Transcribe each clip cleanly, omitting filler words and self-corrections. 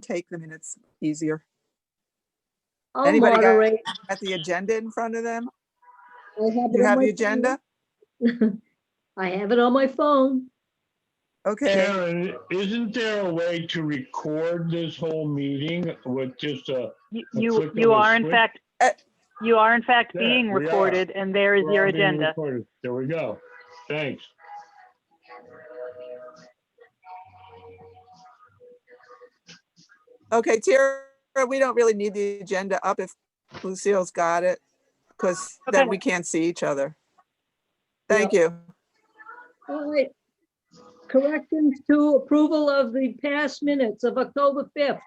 take the minutes easier. I'll Anybody moderate. got the agenda in front of them? I have it You on have my the agenda? phone. I have it on my phone. Okay, Sharon, isn't there a way to record this whole meeting with just a click of You a are in switch? fact, you are in fact Yeah, being we are. recorded, and there is We're your all being agenda. recorded. There we go. Thanks. okay, Tara, we don't really need the agenda up if Lucille's got it, because then Okay. we can't see each other. Thank you. All right. Corrections to approval of the past minutes of October 5th.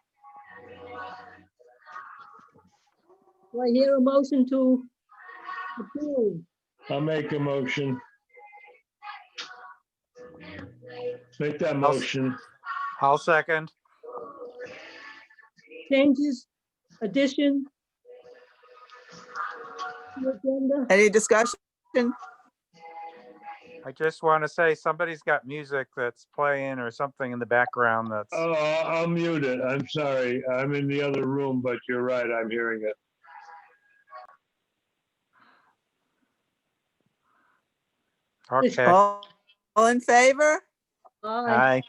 Do I hear a motion to approve? I'll make a motion. Make that motion. I'll second. Changes, addition? to agenda? Any discussion? I just want to say somebody's got music that's playing or something in the background that's. Oh, I'll mute it. I'm sorry. I'm in the other room, but you're right. I'm hearing it. Okay. All in favor? Aye. Aye.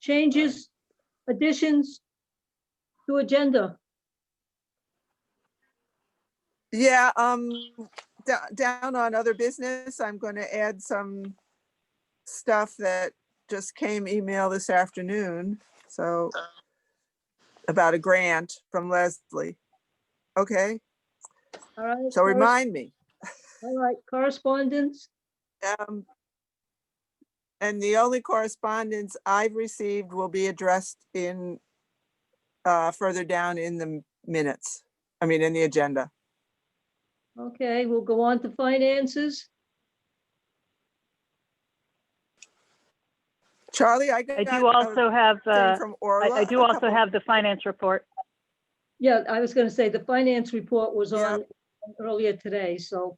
Changes, additions to agenda? Yeah, down on other business, I'm going to add some stuff that just came email this afternoon. So about a grant from Leslie. Okay, All right. so remind me. All right, correspondence? And the only correspondence I've received will be addressed in further down in the minutes. I mean, in the agenda. Okay, we'll go on to finances. Charlie, I got I do also have, thing from Orla. I do also have the finance report. Yeah, I was gonna say the finance report was Yep. on earlier today, so.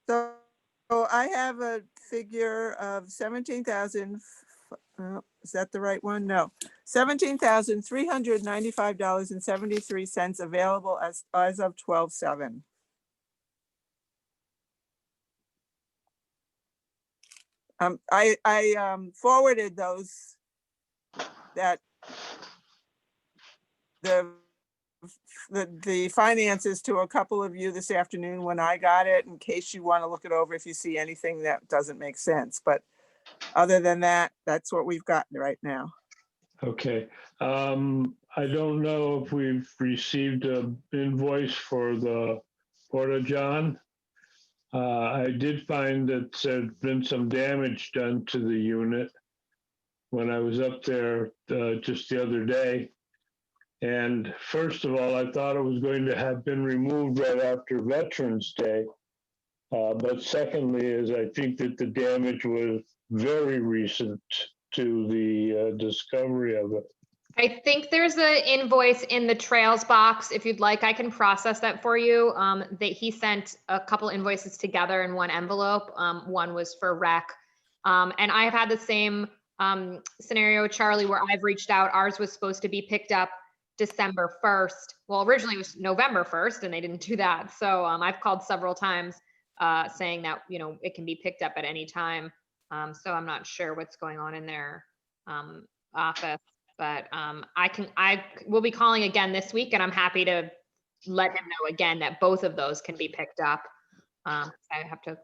So I have a figure of 17,000, is that the right one? No, $17,395.73 available as of 12/7. I forwarded those, that the finances to a couple of you this afternoon when I got it, in case you want to look it over if you see anything that doesn't make sense. But other than that, that's what we've got right now. Okay. I don't know if we've received an invoice for the Porta John. I did find that there'd been some damage done to the unit when I was up there just the other day. And first of all, I thought it was going to have been removed right after Veterans Day. But secondly, is I think that the damage was very recent to the discovery of it. I think there's an invoice in the trails box. If you'd like, I can process that for you. That he sent a couple invoices together in one envelope. One was for rec. And I've had the same scenario, Charlie, where I've reached out. Ours was supposed to be picked up December 1st. Well, originally it was November 1st and they didn't do that. So I've called several times saying that, you know, it can be picked up at any time. So I'm not sure what's going on in their office. But I will be calling again this week, and I'm happy to let him know again that both of those can be picked up. I have to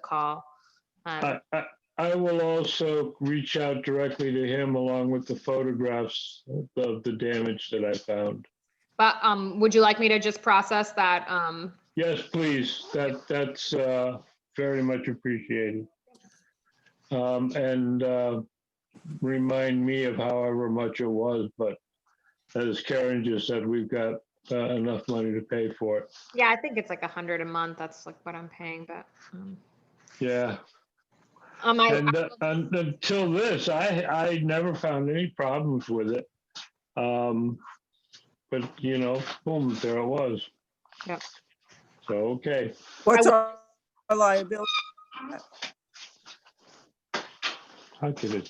call. I will also reach out directly to him along with the photographs of the damage that I found. But would you like me to just process that? Yes, please. That's very much appreciated. And remind me of however much it was, but as Karen just said, we've got enough money to pay for it. Yeah, I think it's like $100 a month. That's like what I'm paying, but. Yeah. And until this, I never found any problems with it. But you know, boom, there it was. Yep. So, okay. What's our liability? How could it?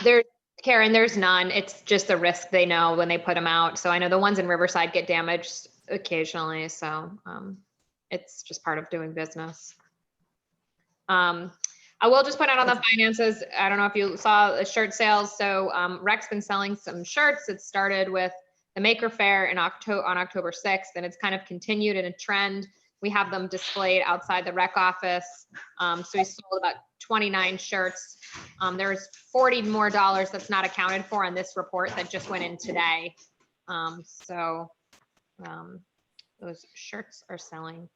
There, Karen, there's none. It's just a risk they know when they put them out. So I know the ones in Riverside get damaged occasionally. So it's just part of doing business. I will just put out on the finances. I don't know if you saw the shirt sales. So Rec's been selling some shirts. It started with the Maker Faire on October 6th, and it's kind of continued in a trend. We have them displayed outside the rec office. So we sold about 29 shirts. There's $40 more that's not accounted for on this report that just went in today. Those shirts are selling.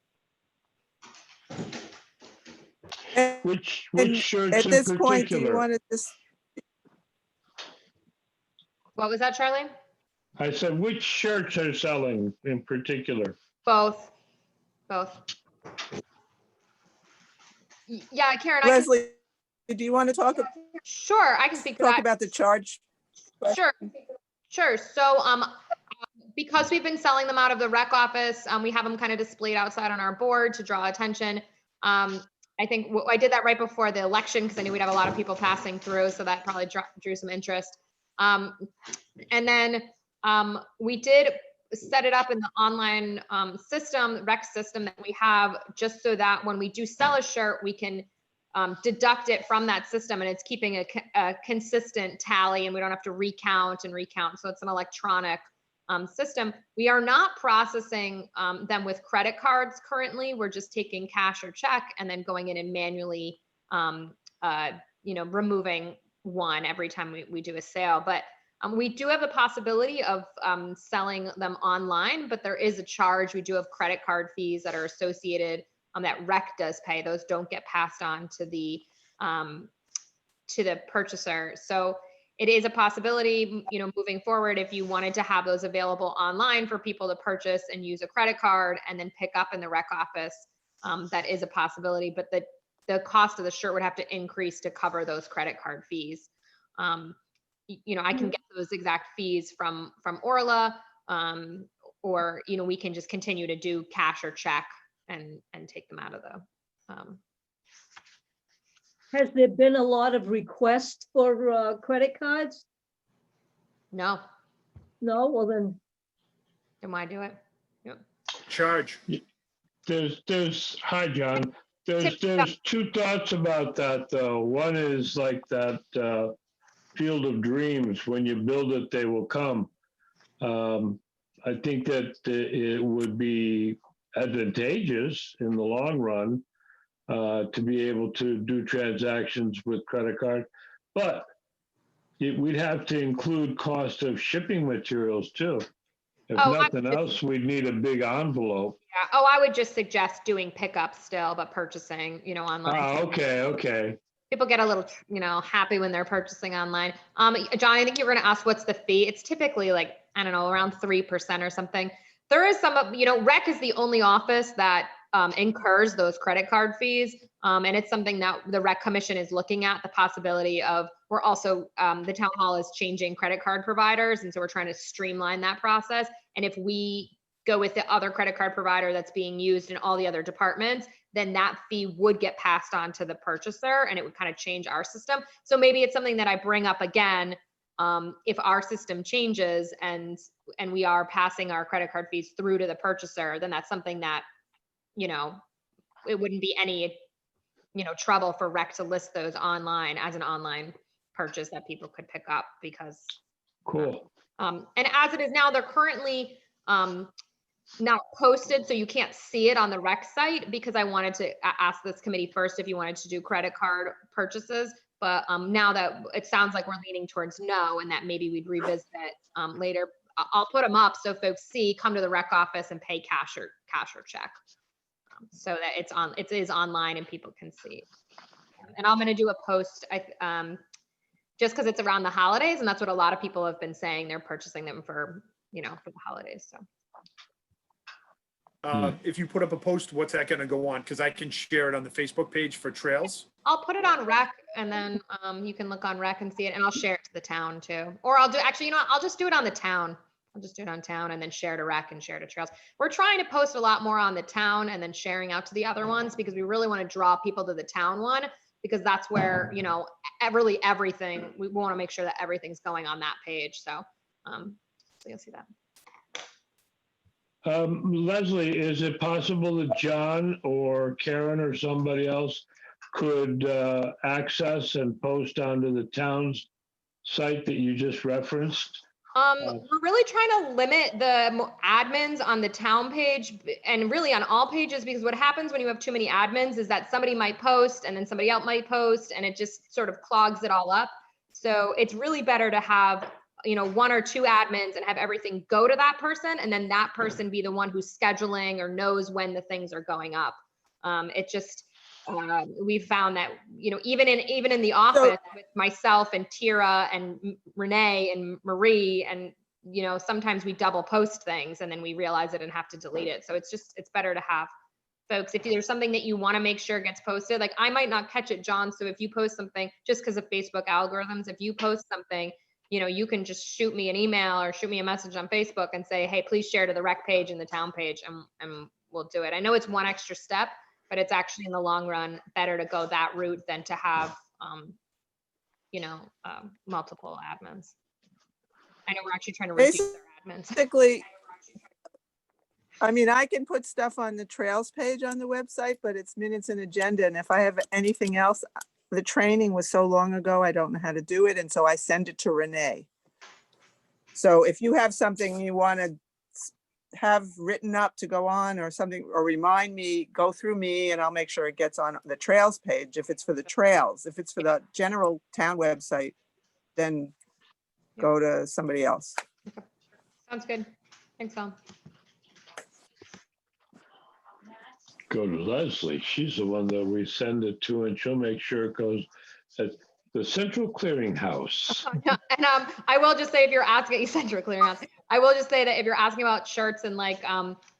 Which And shirts at in this point, do you particular? want to just, What was that, Charlie? I said, which shirts are selling in particular? Both. Yeah, Karen, I can, Leslie, do you want to talk sure, I can speak to that. about the charge? Sure. So, because we've been selling them out of the rec office, we have them kind of displayed outside on our board to draw attention. I think I did that right before the election because I knew we'd have a lot of people passing through, so that probably drew some interest. And then we did set it up in the online system, rec system that we have, just so that when we do sell a shirt, we can deduct it from that system, and it's keeping a consistent tally, and we don't have to recount. So it's an electronic system. We are not processing them with credit cards currently. We're just taking cash or check and then going in and manually, removing one every time we do a sale. But we do have the possibility of selling them online, but there is a charge. We do have credit card fees that are associated that rec does pay. Those don't get passed on to the purchaser. So it is a possibility, moving forward, if you wanted to have those available online for people to purchase and use a credit card and then pick up in the rec office, that is a possibility, but the cost of the shirt would have to increase to cover those credit card fees. I can get those exact fees from Orla, or, we can just continue to do cash or check and take them out of the, Has there been a lot of requests for credit cards? no, No, well then, why do it? Charge. Hi, John. There's two thoughts about that, though. One is like that field of dreams. When you build it, they will come. I think that it would be advantageous in the long run to be able to do transactions with credit card, but we'd have to include cost of shipping materials too. If nothing else, we'd need a big envelope. Yeah. Oh, I would just suggest doing pickup still, but purchasing, online. Oh, okay. People get a little, happy when they're purchasing online. John, I think you were going to ask what's the fee. It's typically like, I don't know, around 3% or something. There is some, rec is the only office that incurs those credit card fees. And it's something that the rec commission is looking at, the possibility of, we're also, the town hall is changing credit card providers. And so we're trying to streamline that process. And if we go with the other credit card provider that's being used in all the other departments, then that fee would get passed on to the purchaser and it would kind of change our system. So maybe it's something that I bring up again, if our system changes and we are passing our credit card fees through to the purchaser, then that's something that, it wouldn't be any, trouble for rec to list those online as an online purchase that people could pick up because. Cool. And as it is now, they're currently now posted, so you can't see it on the rec site because I wanted to ask this committee first if you wanted to do credit card purchases. But now that it sounds like we're leaning towards no, and that maybe we'd revisit it later, I'll put them up so folks come to the rec office and pay cash or check, so that it is online and people can see. And I'm going to do a post, just because it's around the holidays, and that's what a lot of people have been saying. They're purchasing them for for the holidays. So. If you put up a post, what's that going to go on? Because I can share it on the Facebook page for trails. I'll put it on rec, and then you can look on rec and see it, and I'll share it to the town too. Or I'll do, actually, I'll just do it on the town. I'll just do it on town and then share to rec and share to trails. We're trying to post a lot more on the town and then sharing out to the other ones because we really want to draw people to the town one. because that's where, you know, really everything, we want to make sure that everything's going on that page. So you'll see that. Leslie, is it possible that John or Karen or somebody else could access and post onto the town's site that you just referenced? We're really trying to limit the admins on the town page and really on all pages, because what happens when you have too many admins is that somebody might post and then somebody else might post, and it just sort of clogs it all up. So it's really better to have, you know, 1 or 2 admins and have everything go to that person, and then that person be the one who's scheduling or knows when the things are going up. It just, we found that, you know, even in the office with myself and Tira and Renee and Marie, and, you know, sometimes we double post things and then we realize it and have to delete it. So it's better to have folks, if there's something that you want to make sure gets posted, like I might not catch it, John. So if you post something, just because of Facebook algorithms, if you post something, you know, you can just shoot me an email or shoot me a message on Facebook and say, hey, please share to the rec page and the town page, and we'll do it. I know it's one extra step, but it's actually in the long run better to go that route than to have, you know, multiple admins. I know we're actually trying to reduce our admins. Basically, I mean, I can put stuff on the trails page on the website, but it's minutes and agenda. And if I have anything else, the training was so long ago, I don't know how to do it. And so I send it to Renee. So if you have something you want to have written up to go on or something, or remind me, go through me and I'll make sure it gets on the trails page. If it's for the trails, if it's for the general town website, then go to somebody else. Sounds good. Thanks, Tom. Go to Leslie. She's the one that we send it to, and she'll make sure it goes at the Central Clearinghouse. And I will just say, if you're asking, Central Clearinghouse, I will just say that if you're asking about shirts and like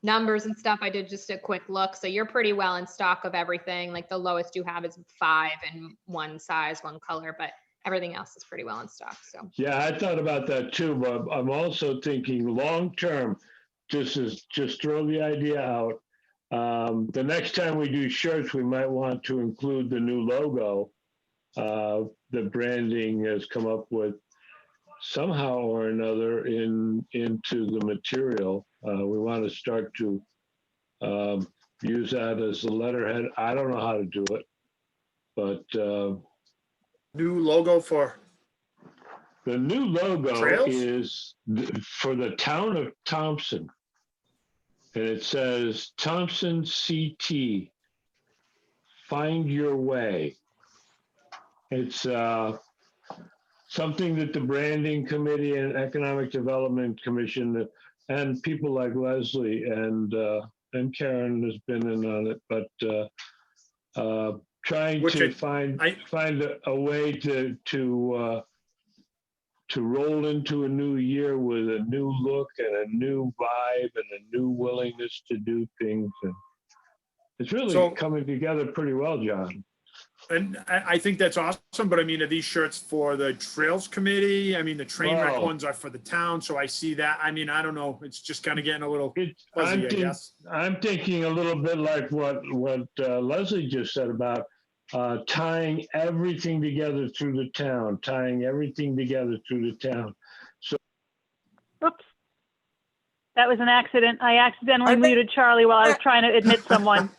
numbers and stuff, I did just a quick look. So you're pretty well in stock of everything. Like the lowest you have is 5 in one size, one color, but everything else is pretty well in stock. So Yeah, I thought about that too, but I'm also thinking long-term, just throw the idea out. The next time we do shirts, we might want to include the new logo. The branding has come up with somehow or another into the material. We want to start to use that as the letterhead. I don't know how to do it, but New logo for the new logo Trails? is for the town of Thompson. And it says Thompson CT, find your way. It's something that the Branding Committee and Economic Development Commission and people like Leslie and Karen has been in on it, but trying Which to I- find a way to roll into a new year with a new look and a new vibe and a new willingness to do things. And it's really So- coming together pretty well, John. And I think that's awesome, but I mean, are these shirts for the Trails Committee? I mean, the train wreck Well- ones are for the town, so I see that. I mean, I don't know, it's just kind of getting a little I'm, fuzzy, I think- guess. I'm thinking a little bit like what Leslie just said about tying everything together through the town, Oops. That was an accident. I accidentally I think- muted Charlie while I was trying to admit someone.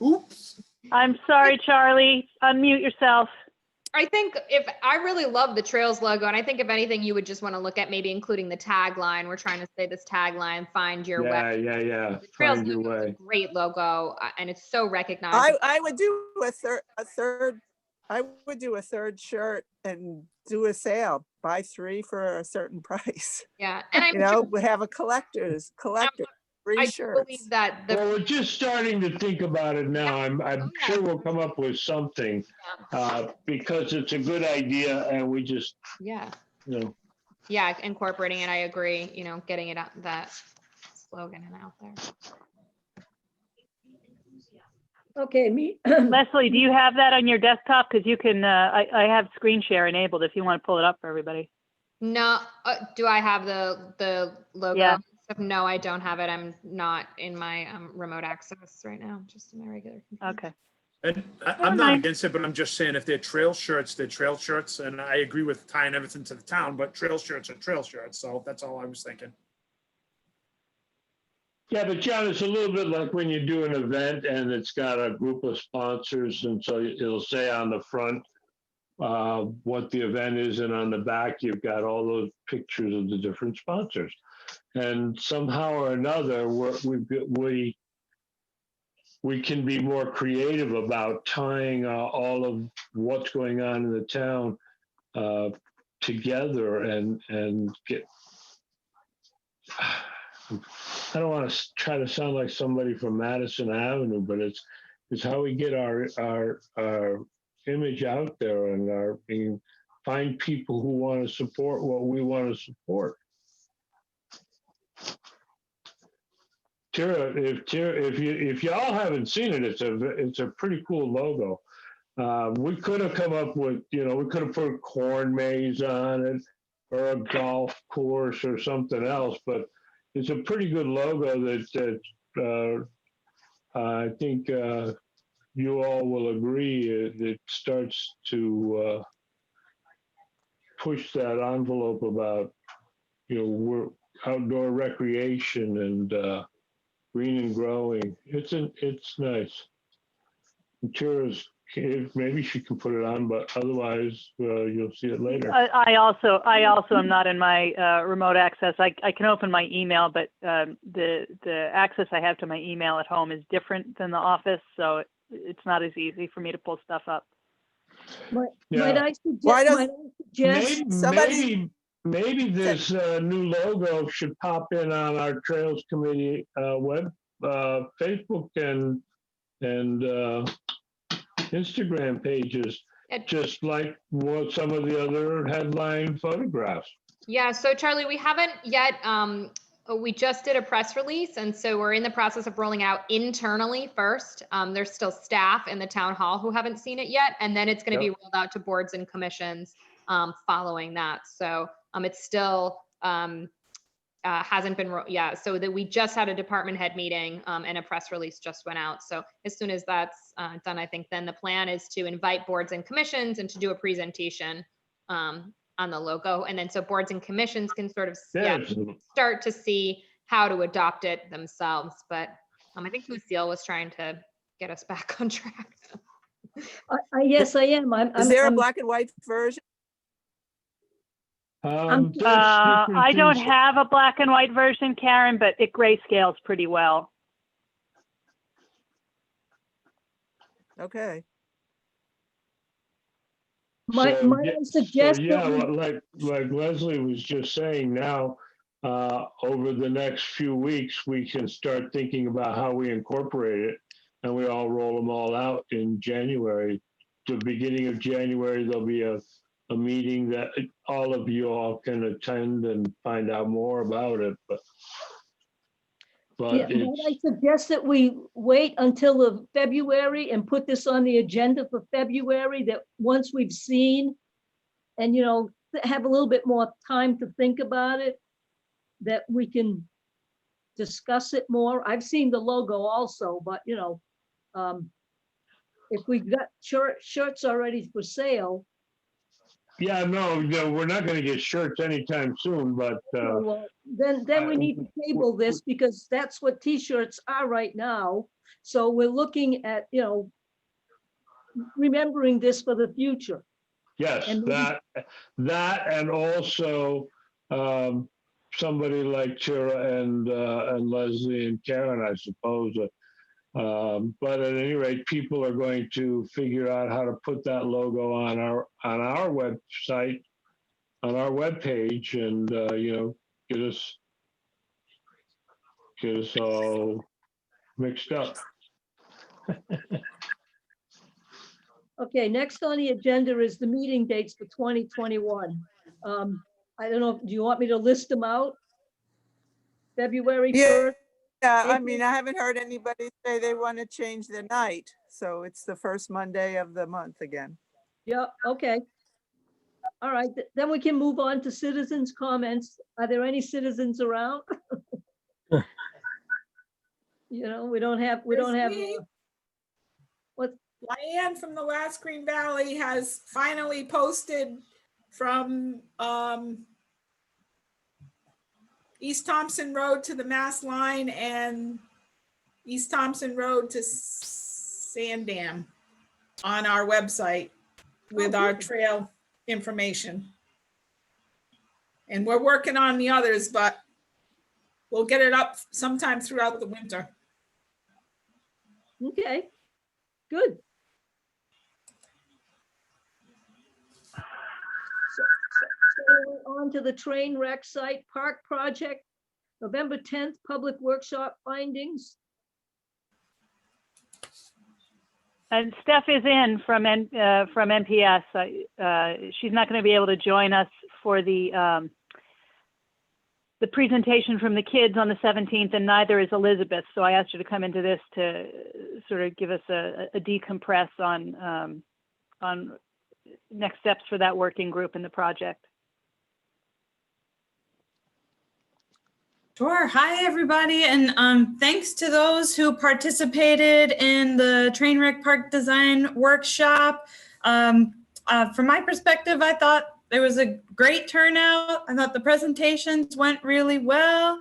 Oops. I'm sorry, Charlie. Unmute yourself. I think I really love the Trails logo, and I think if anything, you would just want to look at maybe including the tagline. We're trying to say this tagline, find your way. Yeah. The Trails Find your logo is a way. great logo, and it's so recognizable. I would do a third shirt and do a sale, buy 3 for a certain price. Yeah, and You know, we have a collector, I 3 do shirts. believe that the Well, we're just starting to think about it now. I'm Oh, yeah. sure we'll come up with something because it's a good idea and we just, yeah. you know. Incorporating it, I agree. You know, getting it out, that slogan and out there. Okay, me, Leslie, do you have that on your desktop? Because you can, I have screen share enabled if you want to pull it up for everybody. No, do I have the logo? Yeah. No, I don't have it. I'm not in my remote access right now, just in my regular computer. Okay. And Never I'm not mind. against it, but I'm just saying if they're trail shirts, they're trail shirts. And I agree with tying everything to the town, but trail shirts are trail shirts. So that's all I was thinking. Yeah, but John, it's a little bit like when you do an event and it's got a group of sponsors, and so it'll say on the front what the event is, and on the back you've got all those pictures of the different sponsors. And somehow or another, we can be more creative about tying all of what's going on in the town together and get. I don't want to try to sound like somebody from Madison Avenue, but it's how we get our image out there and find people who want to support what we want to support. Tara, if y'all haven't seen it, it's a pretty cool logo. We could have come up with, we could have put a corn maze on it or a golf course or something else, but it's a pretty good logo that I think you all will agree it starts to push that envelope about, we're outdoor recreation and green and growing. It's nice. Tara's, maybe she can put it on, but otherwise you'll see it later. I also am not in my remote access. I can open my email, but the access I have to my email at home is different than the office, so it's not as easy for me to pull stuff up. Might I Why suggest, Maybe this new logo should pop in on our Trails Committee web, Facebook and Instagram pages, just like what some of the other headline photographs. Yeah, so Charlie, we haven't yet, we just did a press release, and so we're in the process of rolling out internally first. There's still staff in the town hall who haven't seen it yet, and then it's going to be rolled out to boards and commissions following that. So it's still hasn't been, so that we just had a department head meeting and a press release just went out. So as soon as that's done, I think then the plan is to invite boards and commissions and to do a presentation on the logo. And then so boards and commissions can sort of start to see how to adopt it themselves. But I think Lucille was trying to get us back on track. yes, I am. Is there a black and white version? I don't have a black and white version, Karen, but it grayscales pretty well. Okay. Might I suggest like Leslie was just saying, now over the next few weeks we can start thinking about how we incorporate it, and we all roll them all out in January. The beginning of January there'll be a meeting that all of you all can attend and find out more about it. But might I suggest that we wait until the February and put this on the agenda for February, that once we've seen and, have a little bit more time to think about it, that we can discuss it more. I've seen the logo also, but, if we've got shirts already for sale. yeah, no, we're not going to get shirts anytime soon, but Well, then we need to table this because that's what T-shirts are right now. So we're looking at, remembering this for the future. yes, And that and also somebody like Tara and Leslie and Karen, I suppose. But at any rate, people are going to figure out how to put that logo on our website, on our webpage, and get us all mixed up. Okay, next on the agenda is the meeting dates for 2021. I don't know, do you want me to list them out? February 1st? Yeah, I mean, I haven't heard anybody say they want to change the night. So it's the first Monday of the month again. Yeah, okay. All right, then we can move on to citizens' comments. Are there any citizens around? We don't have, Diane from the Last Green Valley has finally posted from East Thompson Road to the Mass Line and East Thompson Road to Sandam on our website with our trail information. And we're working on the others, but we'll get it up sometime throughout the winter. Okay, good. So we're on to the train wreck site park project, November 10th, public workshop findings. And Steph is in from NPS. She's not going to be able to join us for the presentation from the kids on the 17th, and neither is Elizabeth. So I asked her to come into this to sort of give us a decompress on next steps for that working group in the project. Sure. Hi, everybody. And thanks to those who participated in the Trainwreck Park Design Workshop. From my perspective, I thought there was a great turnout. I thought the presentations went really well.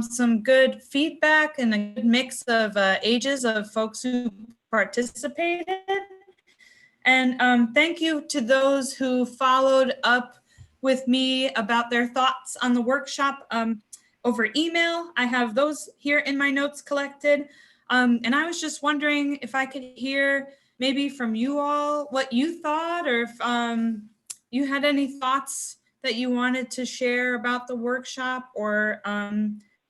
Some good feedback and a good mix of ages of folks who participated. And thank you to those who followed up with me about their thoughts on the workshop. Over email. I have those here in my notes collected. And I was just wondering if I could hear maybe from you all what you thought, or if you had any thoughts that you wanted to share about the workshop, or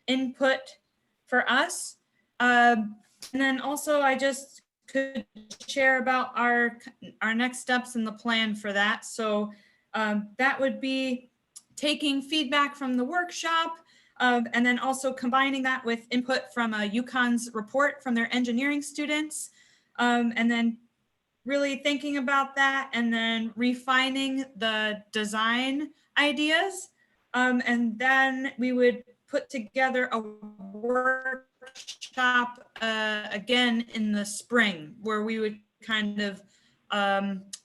input for us. And then also I just could share about our next steps in the plan for that. So that would be taking feedback from the workshop, and then also combining that with input from UConn's report from their engineering students, and then really thinking about that, and then refining the design ideas. And then we would put together a workshop again in the spring, where we would kind of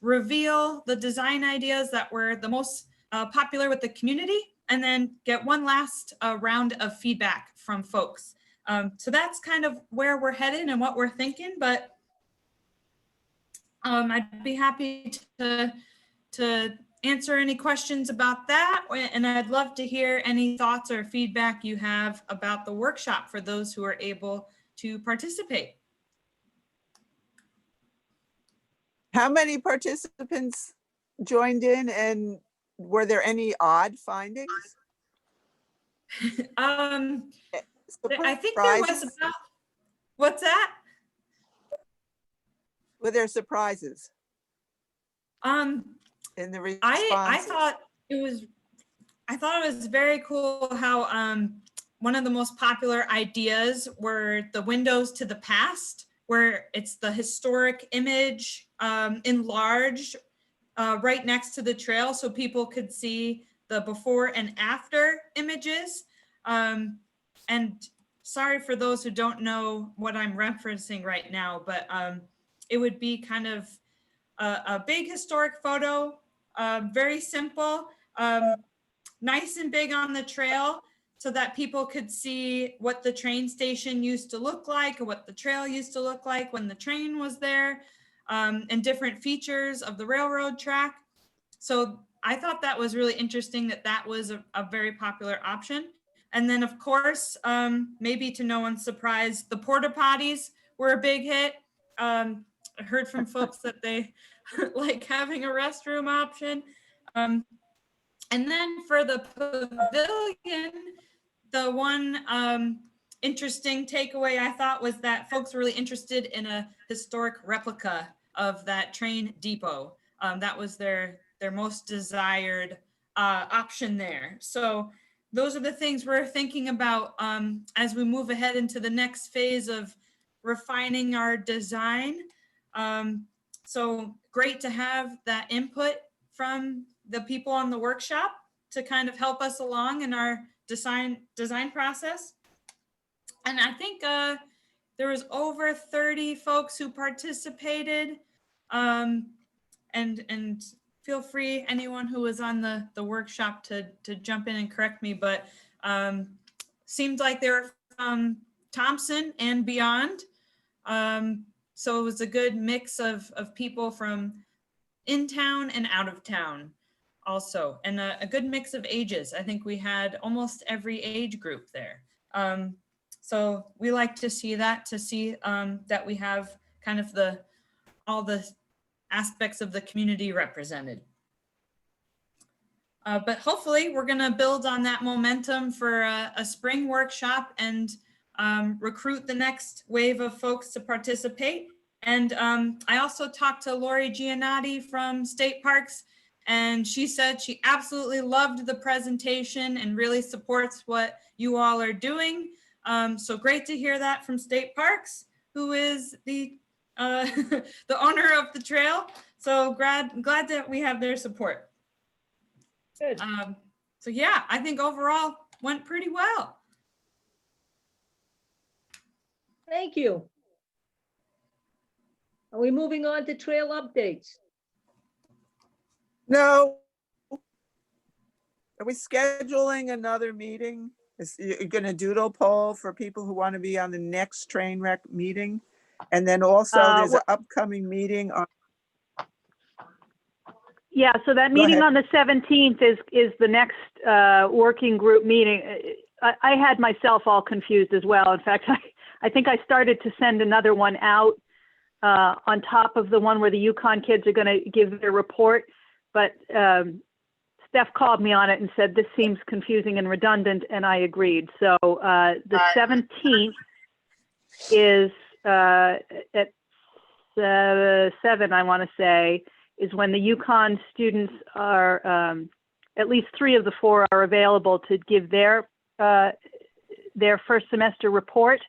reveal the design ideas that were the most popular with the community, and then get one last round of feedback from folks. So that's kind of where we're headed and what we're thinking, but I'd be happy to answer any questions about that. And I'd love to hear any thoughts or feedback you have about the workshop for those who are able to participate. How many participants joined in, and were there any odd findings? I think there was about, what's that? Were there surprises in the responses? I thought it was very cool how one of the most popular ideas were the windows to the past, where it's the historic image enlarged right next to the trail, so people could see the before and after images. And sorry for those who don't know what I'm referencing right now, but it would be kind of a big historic photo, very simple, nice and big on the trail, so that people could see what the train station used to look like, or what the trail used to look like when the train was there, and different features of the railroad track. So I thought that was really interesting that that was a very popular option. And then of course, maybe to no one's surprise, the Porta Potties were a big hit. I heard from folks that they like having a restroom option. And then for the pavilion, the one interesting takeaway I thought was that folks were really interested in a historic replica of that train depot. That was their most desired option there. So those are the things we're thinking about as we move ahead into the next phase of refining our design. So great to have that input from the people on the workshop to kind of help us along in our design process. And I think there was over 30 folks who participated. And feel free, anyone who was on the workshop to jump in and correct me, but seemed like they were from Thompson and beyond. So it was a good mix of people from in town and out of town also, and a good mix of ages. I think we had almost every age group there. So we like to see that, that we have kind of all the aspects of the community represented. But hopefully we're going to build on that momentum for a spring workshop and recruit the next wave of folks to participate. And I also talked to Lori Giannotti from State Parks, and she said she absolutely loved the presentation and really supports what you all are doing. So great to hear that from State Parks, who is the the owner of the trail. So glad that we have their support. Good. So yeah, I think overall went pretty well. Thank you. Are we moving on to trail updates? No. Are we scheduling another meeting? You're going to doodle poll for people who want to be on the next train wreck meeting? And then also there's an upcoming meeting on. Yeah, so that Go meeting ahead. on the 17th is the next working group meeting. I had myself all confused as well. In fact, I think I started to send another one out on top of the one where the Yukon kids are going to give their report. But Steph called me on it and said, this seems confusing and redundant, and I agreed. So the 17th is at 7, I want to say, is when the Yukon students are, at least 3 of the 4 are available to give their first semester report.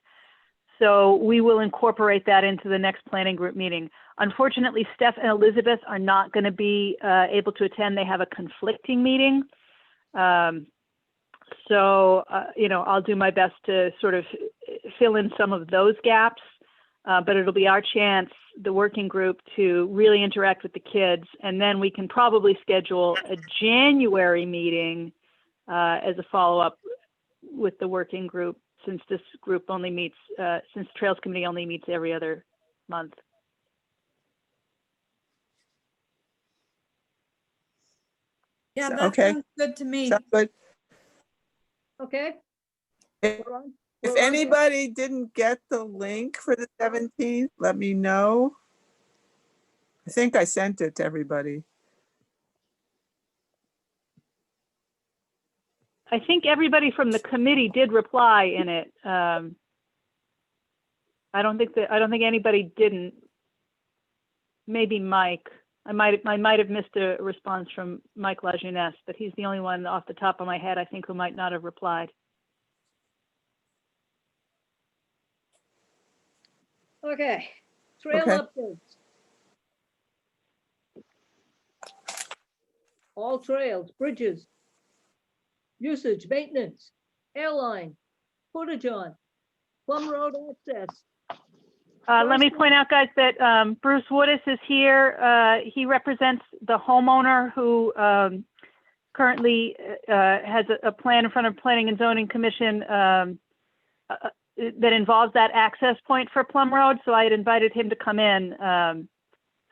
So we will incorporate that into the next planning group meeting. Unfortunately, Steph and Elizabeth are not going to be able to attend. They have a conflicting meeting. So, I'll do my best to sort of fill in some of those gaps, but it'll be our chance, the working group, to really interact with the kids. And then we can probably schedule a January meeting as a follow-up with the working group, since this group only meets, since Trails Committee only meets every other month. Yeah, So, that okay. sounds good to me. Sounds good. Okay. If We're on- if we're on- anybody didn't get the link for the 17th, let me know. I think I sent it to everybody. I think everybody from the committee did reply in it. I don't think anybody didn't. Maybe Mike. I might have missed a response from Mike LaJeunesse, but he's the only one off the top of my head, I think, who might not have replied. Okay, trail Okay. updates. All trails, bridges, usage, maintenance, airline, Porta John, Plum Road access. Let me point out, guys, that Bruce Woodis is here. He represents the homeowner who currently has a plan in front of Planning and Zoning Commission that involves that access point for Plum Road. So I had invited him to come in so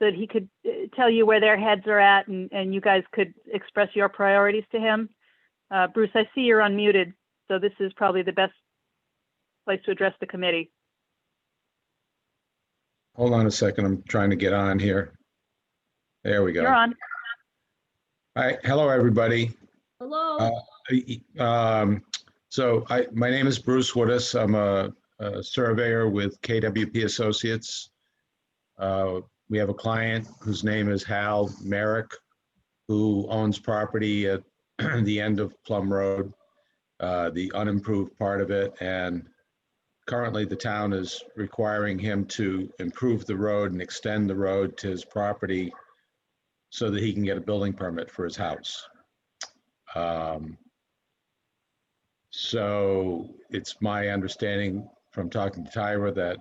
that he could tell you where their heads are at, and you guys could express your priorities to him. Bruce, I see you're unmuted, so this is probably the best place to address the committee. Hold on a second. I'm trying to get on here. There we go. You're on. Hi, hello, everybody. Hello, My name is Bruce Woodis. I'm a surveyor with KWP Associates. We have a client whose name is Hal Merrick, who owns property at the end of Plum Road, the unimproved part of it, and currently the town is requiring him to improve the road and extend the road to his property so that he can get a building permit for his house. So it's my understanding from talking to Tyra that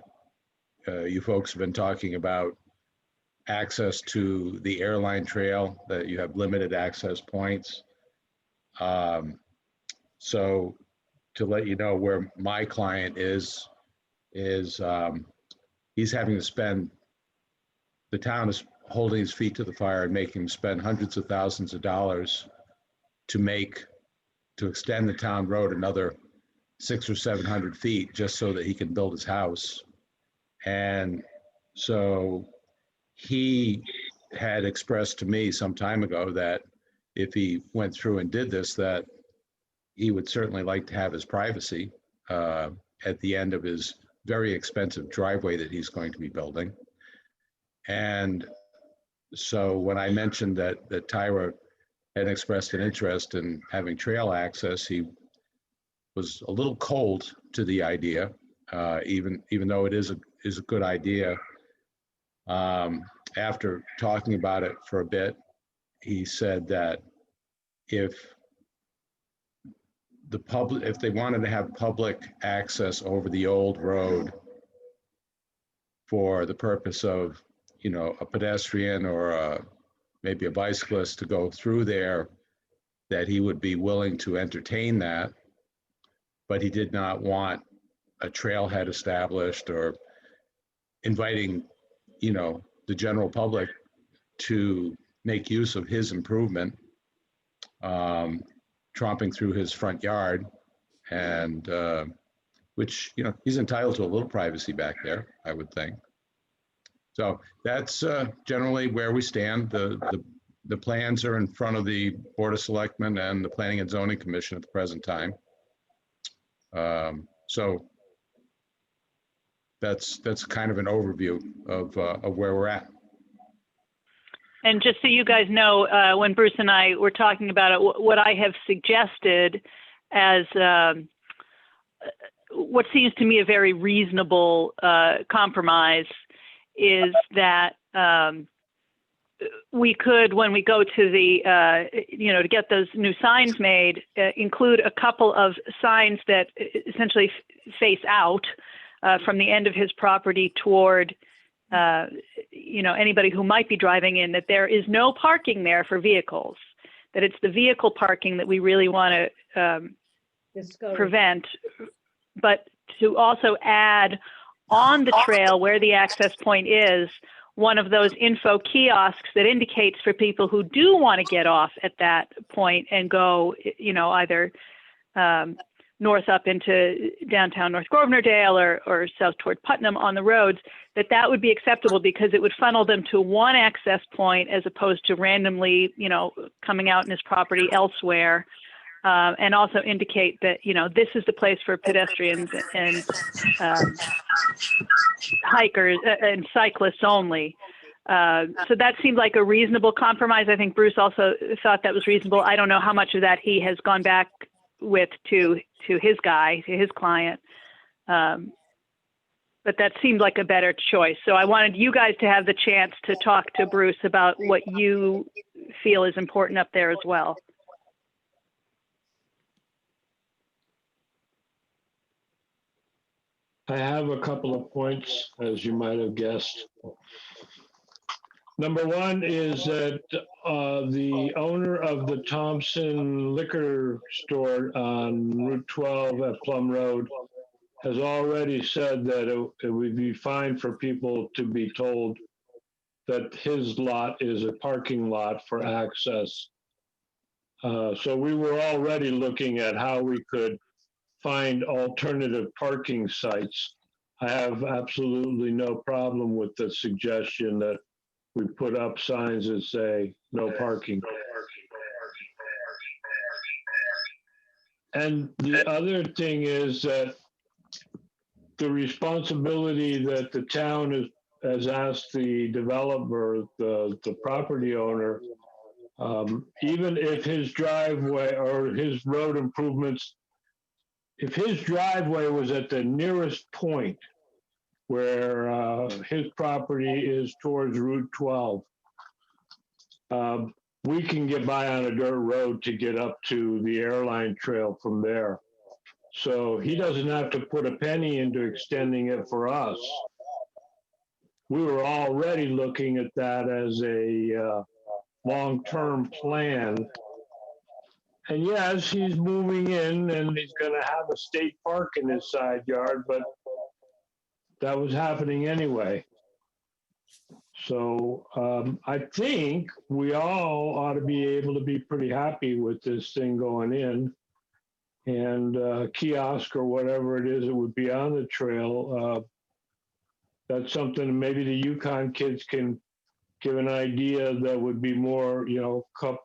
you folks have been talking about access to the airline trail, that you have limited access points. So to let you know where my client is he's having to spend, the town is holding his feet to the fire and making him spend hundreds of thousands of dollars to extend the town road another 600 or 700 feet just so that he can build his house. And so he had expressed to me some time ago that if he went through and did this, that he would certainly like to have his privacy at the end of his very expensive driveway that he's going to be building. And so when I mentioned that Tyra had expressed an interest in having trail access, he was a little cold to the idea, even though it is a good idea. After talking about it for a bit, he said that if they wanted to have public access over the old road for the purpose of, you know, a pedestrian or maybe a bicyclist to go through there, that he would be willing to entertain that, but he did not want a trailhead established or inviting, you know, the general public to make use of his improvement, tromping through his front yard, and which, you know, he's entitled to a little privacy back there, I would think. So that's generally where we stand. The plans are in front of the Board of Selectmen and the Planning and Zoning Commission at the present time. So that's kind of an overview of where we're at. And just so you guys know, when Bruce and I were talking about it, what I have suggested as what seems to me a very reasonable compromise is that we could, when we go to the, you know, to get those new signs made, include a couple of signs that essentially face out from the end of his property toward, you know, anybody who might be driving in, that there is no parking there for vehicles, that it's the vehicle parking that we really want to prevent, but to also add on the trail where the access point is, one of those info kiosks that indicates for people who do want to get off at that point and go, you know, either north up into downtown North Grosvenor-Dale or south toward Putnam on the roads, that would be acceptable because it would funnel them to one access point as opposed to randomly, you know, coming out in his property elsewhere. And also indicate that, you know, this is the place for pedestrians and hikers and cyclists only. So that seemed like a reasonable compromise. I think Bruce also thought that was reasonable. I don't know how much of that he has gone back with to his guy, to his client. But that seemed like a better choice. So I wanted you guys to have the chance to talk to Bruce about what you feel is important up there as well. I have a couple of points, as you might have guessed. Number one is that the owner of the Thompson liquor store on Route 12 at Plum Road has already said that it would be fine for people to be told that his lot is a parking lot for access. So we were already looking at how we could find alternative parking sites. I have absolutely no problem with the suggestion that we put up signs that say no parking. And the other thing is that the responsibility that the town has asked the developer, the property owner, even if his driveway or his road improvements, if his driveway was at the nearest point where his property is towards Route 12, we can get by on a dirt road to get up to the airline trail from there. So he doesn't have to put a penny into extending it for us. We were already looking at that as a long-term plan. And yes, he's moving in and he's gonna have a state park in his side yard, but that was happening anyway. So I think we all ought to be able to be pretty happy with this thing going in. And kiosk or whatever it is that would be on the trail, that's something maybe the Yukon kids can give an idea that would be more,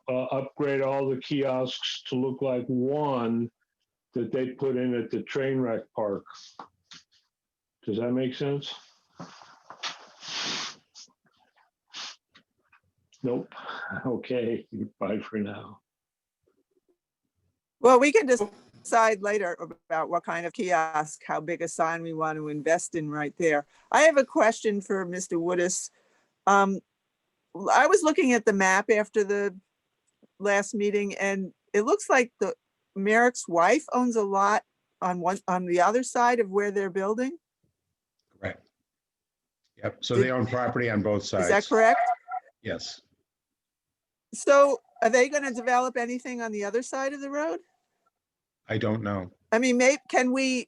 upgrade all the kiosks to look like one that they put in at the train wreck park. Does that make sense? Nope. Okay, bye for now. Well, we can decide later about what kind of kiosk, how big a sign we want to invest in right there. I have a question for Mr. Woodis. I was looking at the map after the last meeting, and it looks like the Merrick's wife owns a lot on the other side of where they're building. Correct. Yep, so they own property on both sides. Is that correct? Yes. So are they going to develop anything on the other side of the road? I don't know. I mean, can we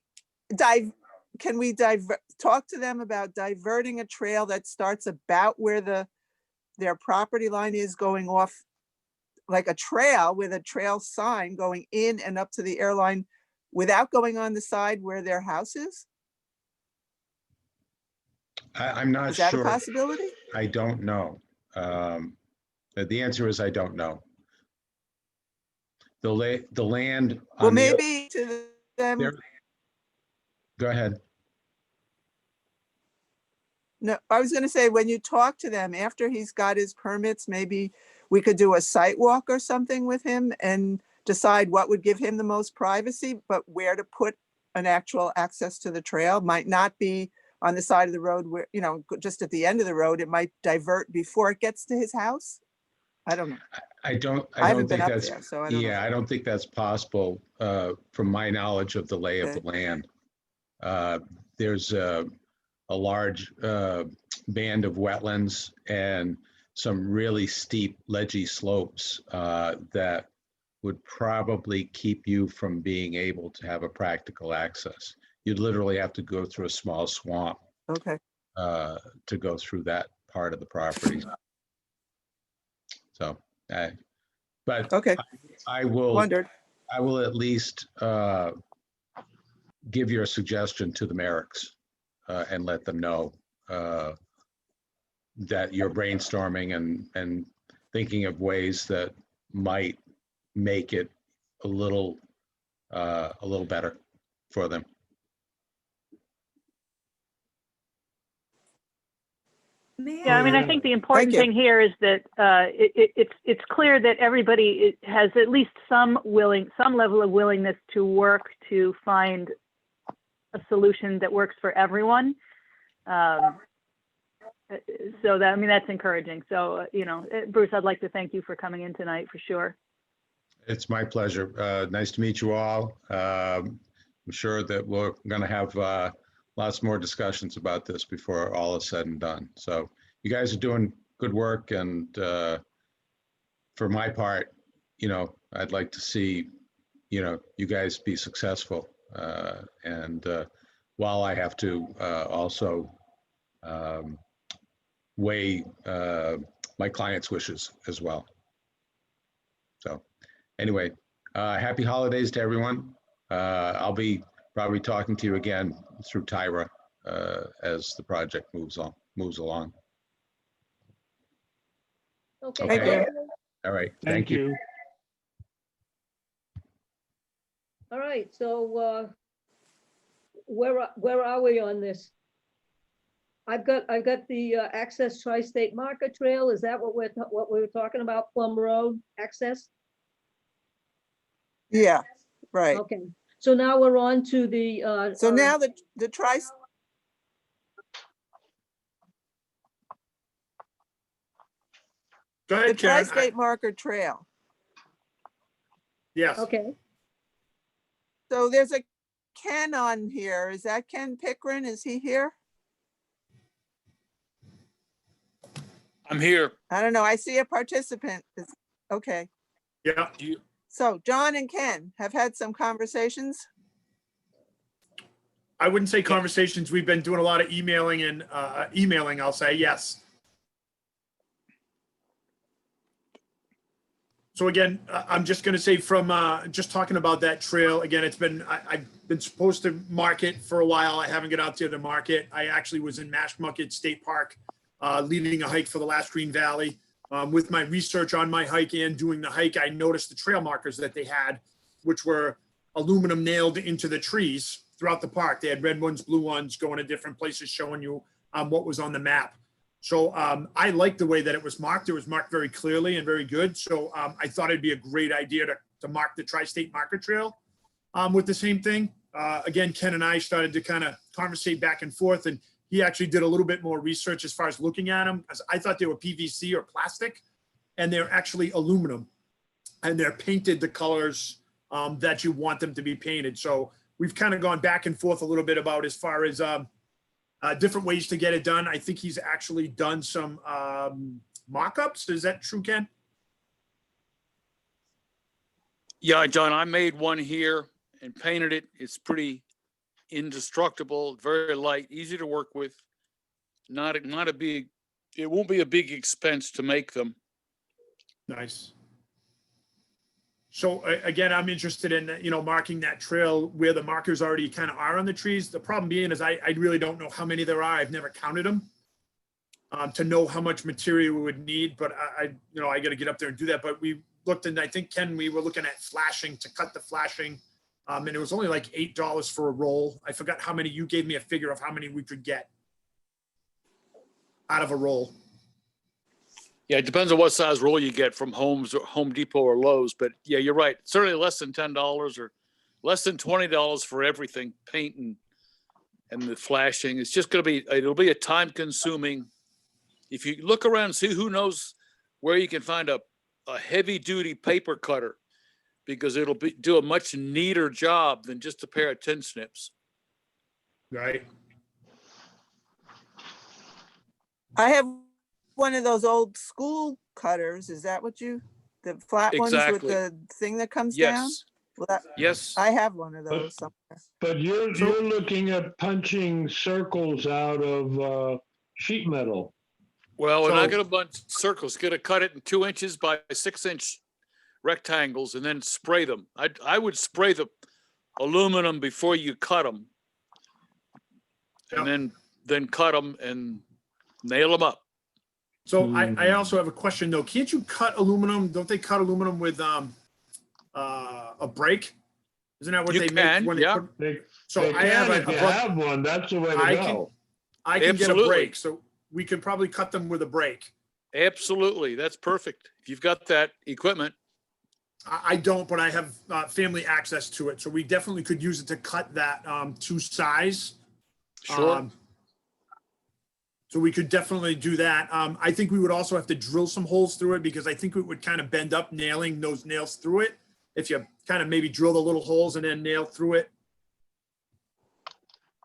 talk to them about diverting a trail that starts about where their property line is, going off like a trail with a trail sign going in and up to the airline without going on the side where their house is? I'm not Is that sure. a possibility? I don't know. The answer is I don't know. The land. Well, on the- maybe to them. there- Go ahead. No, I was going to say, when you talk to them after he's got his permits, maybe we could do a site walk or something with him and decide what would give him the most privacy, but where to put an actual access to the trail. Might not be on the side of the road where, just at the end of the road. It might divert before it gets to his house. I don't know. I don't haven't been think up that's, there, so I don't know. I don't think that's possible from my knowledge of the lay of the land. There's a large band of wetlands and some really steep ledgy slopes that would probably keep you from being able to have a practical access. You'd literally have to go through a small swamp Okay. to go through that part of the property. So, but Okay. I will Wondered. at least give your suggestion to the Merricks and let them know that you're brainstorming and thinking of ways that might make it a little better for them. Yeah, I mean, I think the important thing here is that it's clear that everybody has at least some level of willingness to work to find a solution that works for everyone. So that, I mean, that's encouraging. So, Bruce, I'd like to thank you for coming in tonight for sure. It's my pleasure. Nice to meet you all. I'm sure that we're going to have lots more discussions about this before all is said and done. So you guys are doing good work, and for my part, I'd like to see, you guys be successful. And while I have to also weigh my client's wishes as well. So anyway, happy holidays to everyone. I'll be probably talking to you again through Tyra as the project moves along. Okay. Thank you. All right. Thank you. All right, so where are we on this? I've got the access tri-state marker trail. Is that what we were talking about? Plum Road access? Yeah, right. Okay, so now we're on to the. So now the Go ahead, Karen. tri-state marker trail. Yes. Okay, So there's a Ken on here. Is that Ken Pickren? Is he here? I'm here. I don't know. I see a participant. Okay. Yeah. So John and Ken have had some conversations. I wouldn't say conversations. We've been doing a lot of emailing and emailing, I'll say, yes. So again, I'm just going to say from just talking about that trail, again, it's been, I've been supposed to market for a while. I haven't got out there to market. I actually was in Mashmucket State Park leading a hike for the last Green Valley. With my research on my hike and doing the hike, I noticed the trail markers that they had, which were aluminum nailed into the trees throughout the park. They had red ones, blue ones, going to different places, showing you what was on the map. So I liked the way that it was marked. It was marked very clearly and very good. So I thought it'd be a great idea to mark the Tri-State Marker Trail with the same thing. Again, Ken and I started to kind of conversate back and forth, and he actually did a little bit more research as far as looking at them. As I thought they were PVC or plastic, and they're actually aluminum, and they're painted the colors that you want them to be painted. So we've kind of gone back and forth a little bit about as far as different ways to get it done. I think he's actually done some mock-ups. Is that true, Ken? Yeah, John, I made one here and painted it. It's pretty indestructible, very light, easy to work with. Not a big, it won't be a big expense to make them. Nice. So again, I'm interested in, marking that trail where the markers already kind of are on the trees. The problem being is I really don't know how many there are. I've never counted them to know how much material we would need, but I got to get up there and do that. But we looked, and I think, Ken, we were looking at flashing, to cut the flashing. And it was only like $8 for a roll. I forgot how many. You gave me a figure of how many we could get out of a roll. Yeah, it depends on what size roll you get from Home Depot or Lowe's. But yeah, you're right. Certainly less than $10 or less than $20 for everything, paint and the flashing. It's just it'll be a time consuming. If you look around and see, who knows where you can find a heavy duty paper cutter, because it'll do a much neater job than just a pair of tin snips. Right. I have one of those old school cutters. Is that what the flat ones with the thing that comes down? Well, Yes. I have one of those somewhere. But you're looking at punching circles out of sheet metal. Well, we're not going to bunch circles. Going to cut it in 2 inches by 6 inch rectangles and then spray them. I would spray the aluminum before you cut them, and then cut them and nail them up. So I also have a question though. Can't you cut aluminum? Don't they cut aluminum with a brake? Isn't that what they make when they put? So I have one. That's the way to go. I can get a brake, so we could probably cut them with a brake. Absolutely, that's perfect. If you've got that equipment. I don't, but I have family access to it, so we definitely could use it to cut that to size. Sure. So we could definitely do that. I think we would also have to drill some holes through it, because I think it would kind of bend up, nailing those nails through it. If you kind of maybe drill the little holes and then nail through it,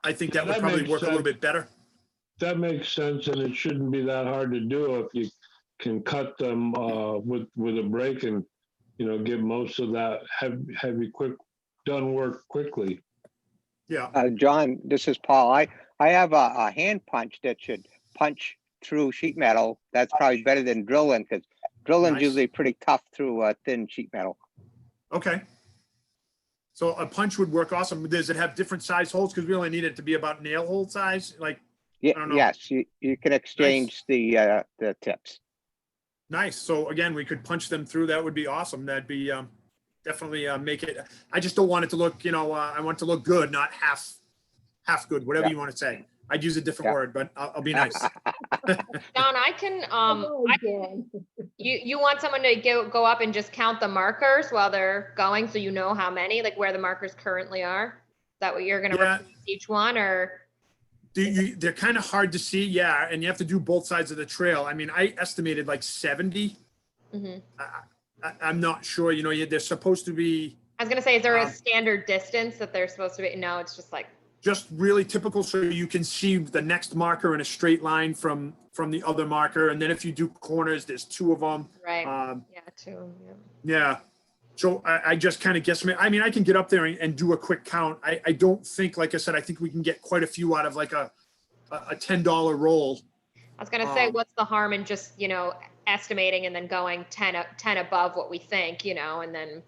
I think that would probably work a little bit better. That makes sense, and it shouldn't be that hard to do if you can cut them with a brake and get most of that heavy quick done work quickly. Yeah. John, this is Paul. I have a hand punch that should punch through sheet metal. That's probably better than drilling, because drilling's usually pretty tough through thin sheet metal. Okay. So a punch would work awesome. Does it have different size holes? Because we only need it to be about nail hole size. Like, yeah, I don't know. Yes, you can exchange the tips. Nice. So again, we could punch them through. That would be awesome. That'd be definitely make it. I just don't want it to look, I want it to look good, not half good, whatever you want to say. I'd use a different word, but I'll be nice. Don, I can, you want someone to go up and just count the markers while they're going, so you know how many, like where the markers currently are? Is that what you're going to replace each one, or? They're kind of hard to see, yeah, and you have to do both sides of the trail. I mean, I estimated like 70. Mm-hmm. I'm not sure, they're supposed to be. I was gonna say, is there a Um, standard distance that they're supposed to be? No, it's just like, just really typical, so you can see the next marker in a straight line from the other marker. And then if you do corners, there's 2 of them. right, Um, yeah, two, yeah. Yeah. So I just kind of guesstimate. I mean, I can get up there and do a quick count. I don't think, like I said, I think we can get quite a few out of like a $10 roll. I was gonna say, Um, what's the harm in just, estimating and then going 10 above what we think, and then,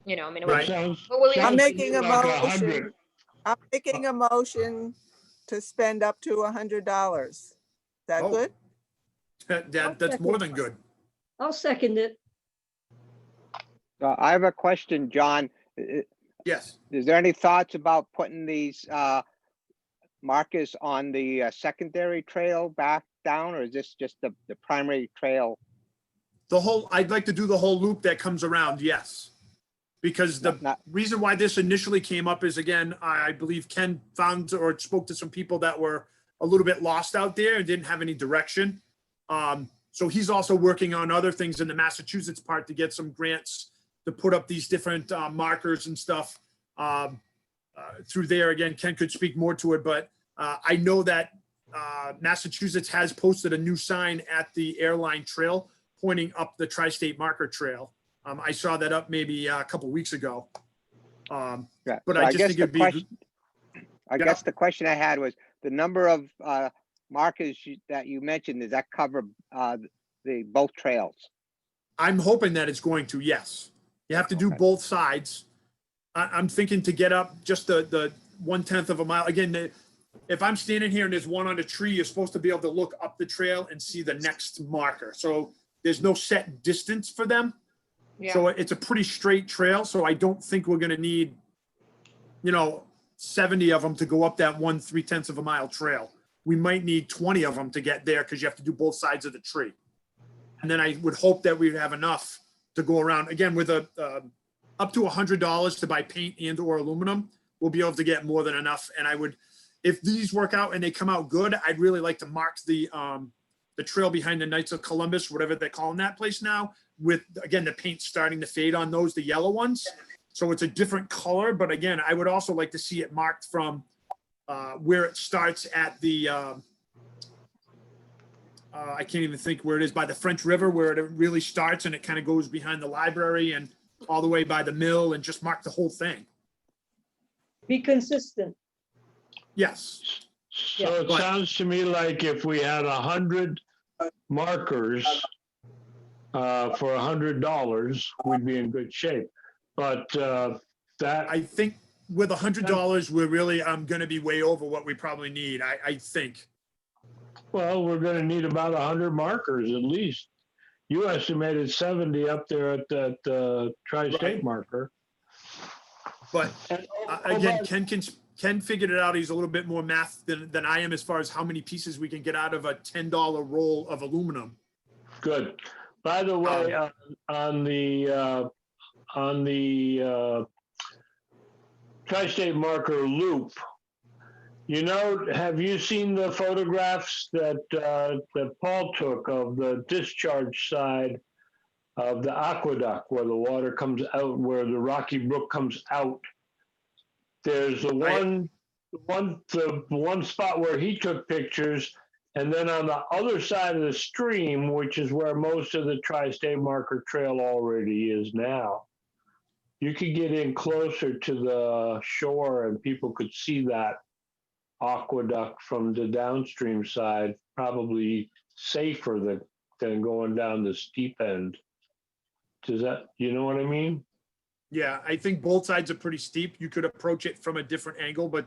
I mean. Right. Sounds- But we- I'm sounds making a like motion. 100. I'm making a motion to spend up to $100. Is that Oh. good? That's more than good. I'll second it. I have a question, John. Yes. Is there any thoughts about putting these markers on the secondary trail back down, or is this just the primary trail? I'd like to do the whole loop that comes around, yes. Because the Not- reason why this initially came up is, again, I believe Ken found or spoke to some people that were a little bit lost out there and didn't have any direction. So he's also working on other things in the Massachusetts part to get some grants to put up these different markers and stuff through there. Again, Ken could speak more to it, but I know that Massachusetts has posted a new sign at the airline trail pointing up the Tri-State Marker Trail. I saw that up maybe a couple weeks ago. Yeah, But so I just guess think the it'd be, question- I Yeah. guess the question I had was the number of markers that you mentioned, does that cover the both trails? I'm hoping that it's going to, yes. You have to do Okay. both sides. I'm thinking to get up just the 1/10 of a mile. Again, if I'm standing here and there's one on a tree, you're supposed to be able to look up the trail and see the next marker. So there's no set distance for them. Yeah. So it's a pretty straight trail. So I don't think we're gonna need, 70 of them to go up that 1/3 of a mile trail. We might need 20 of them to get there because you have to do both sides of the tree. And then I would hope that we'd have enough to go around. Again, with up to $100 to buy paint and or aluminum, we'll be able to get more than enough. And I would, if these work out and they come out good, I'd really like to mark the trail behind the Knights of Columbus, whatever they're calling that place now, with, again, the paint starting to fade on those, the yellow ones. So it's a different color, but again, I would also like to see it marked from where it starts at the, I can't even think where it is, by the French River, where it really starts and it kind of goes behind the library and all the way by the mill, and just mark the whole thing. Be consistent. Yes. So it But- sounds to me like if we had 100 markers for $100, we'd be in good shape. But that, I think with $100, we're really, going to be way over what we probably need, I think. well, we're gonna need about 100 markers at least. You estimated 70 up there at that Tri-State Right. marker. But And, again, Ken figured it out. He's a little bit more math than I am as far as how many pieces we can get out of a $10 roll of aluminum. Good. By the way, on the Tri-State marker loop, have you seen the photographs that Paul took of the discharge side of the aqueduct where the water comes out, where the Rocky Brook comes out? There's the one spot where he took pictures, and then on the other side of the stream, which is where most of the Tri-State Marker Trail already is now, you could get in closer to the shore and people could see that aqueduct from the downstream side, probably safer than going down the steep end. Does that, you know what I mean? Yeah, I think both sides are pretty steep. You could approach it from a different angle, but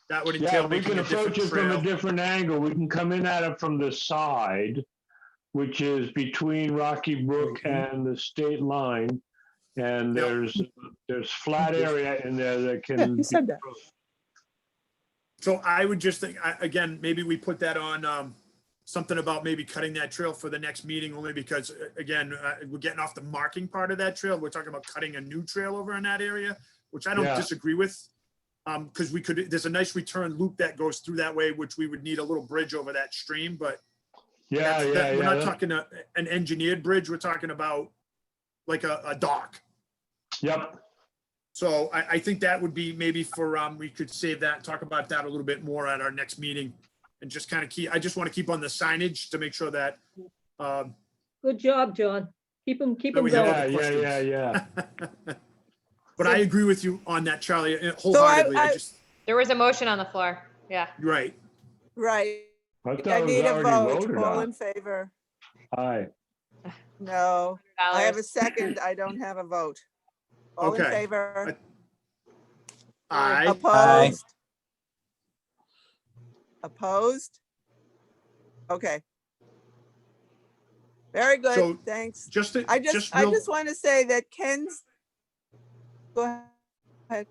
that would Yeah, entail we making can a different approach it from a trail. different angle. We can come in at it from the side, which is between Rocky Brook and the state line. And Yep. there's flat area in there that can. he said that. So I would just think, again, maybe we put that on something about maybe cutting that trail for the next meeting, only because, again, we're getting off the marking part of that trail. We're talking about cutting a new trail over in that area, which I don't Yeah. disagree with. Because there's a nice return loop that goes through that way, which we would need a little bridge over that stream, but we're not talking an engineered bridge. We're talking about like a dock. Yep. So I think that would be maybe for, we could save that, talk about that a little bit more at our next meeting. And just kind of keep, I just want to keep on the signage to make sure that, Good job, John. Keep them that we have going. other Yeah. questions. But I agree with you on that, Charlie, So wholeheartedly. I just, There was a motion on the floor. Yeah. right. Right. I I thought it need was a already vote. voted All on. in favor? Aye. No. I have a Dollars. second. I don't have a vote. All in Okay. favor? Aye. Opposed? Opposed? Okay. Very So, good, thanks. Just, to- I just I real, just want to say that Ken's, go ahead.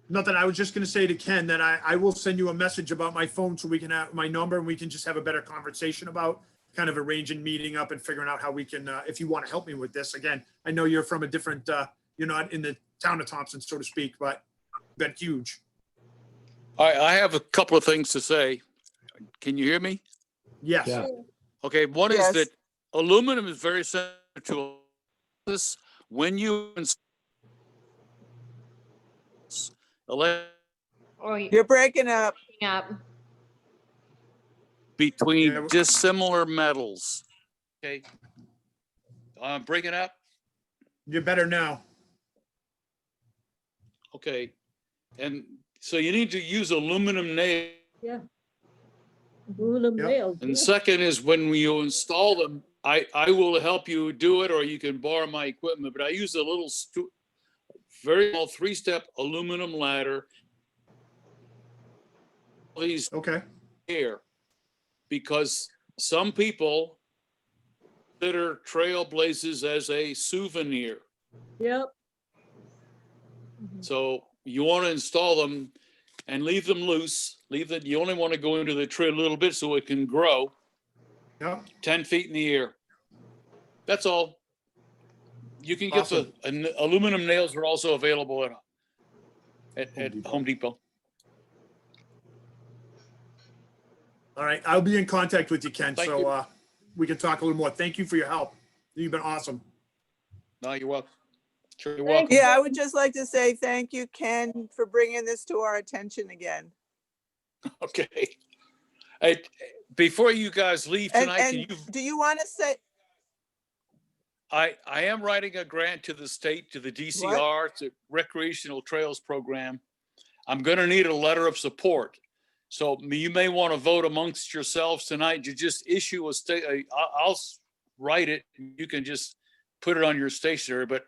nothing, I was just gonna say to Ken that I will send you a message about my phone so we can have my number and we can just have a better conversation about kind of arranging meeting up and figuring out how we can, if you want to help me with this. Again, I know you're from a different, you're not in the town of Thompson, so to speak, but been huge. I have a couple of things to say. Can you hear me? Yes. Yeah. Okay, one is Yes. that aluminum is very sensitive to this. When you elect Oh, You're breaking up. yeah. between Yeah, dissimilar metals. Okay. Breaking up. You're better now. Okay. And so you need to use aluminum nail. Yeah. Aluminum Yep. nails. And yeah. second is when you install them, I will help you do it, or you can borrow my equipment, but I use a little very small 3-step aluminum ladder. These Okay. here, because some people consider trailblazers as a souvenir. Yep. So you want to install them and leave them loose. You only want to go into the tree a little bit so it can grow Yep. 10 feet in the air. That's all. You can get Awesome. the aluminum nails are also available at Depot. Home Depot. All right. I'll be in contact with you, Ken. Thank So, you. we can talk a little more. Thank you for your help. You've been awesome. No, you're welcome. Sure, you're Thank welcome. Yeah, I would just like to say thank you, Ken, for bringing this to our attention again. Okay. Hey, before you guys leave And, tonight, can and you do you want to say, I am writing a grant to the state, to the DCR, it's a recreational trails program. I'm gonna need a letter of support. So you may want to vote amongst yourselves tonight to just issue a state, I'll write it. You can just put it on your stationery, but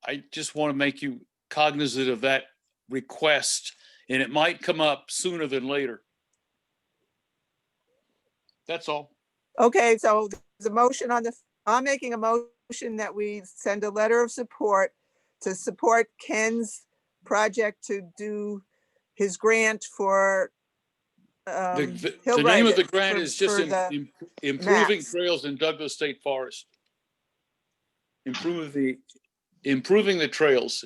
I just want to make you cognizant of that request, and it might come up sooner than later. That's all. okay, so there's a motion on the, I'm making a motion that we send a letter of support to support Ken's project to do his grant for, he'll The write name of the it grant for- is just for the improving maps. trails in Douglas State Forest. Improving the trails.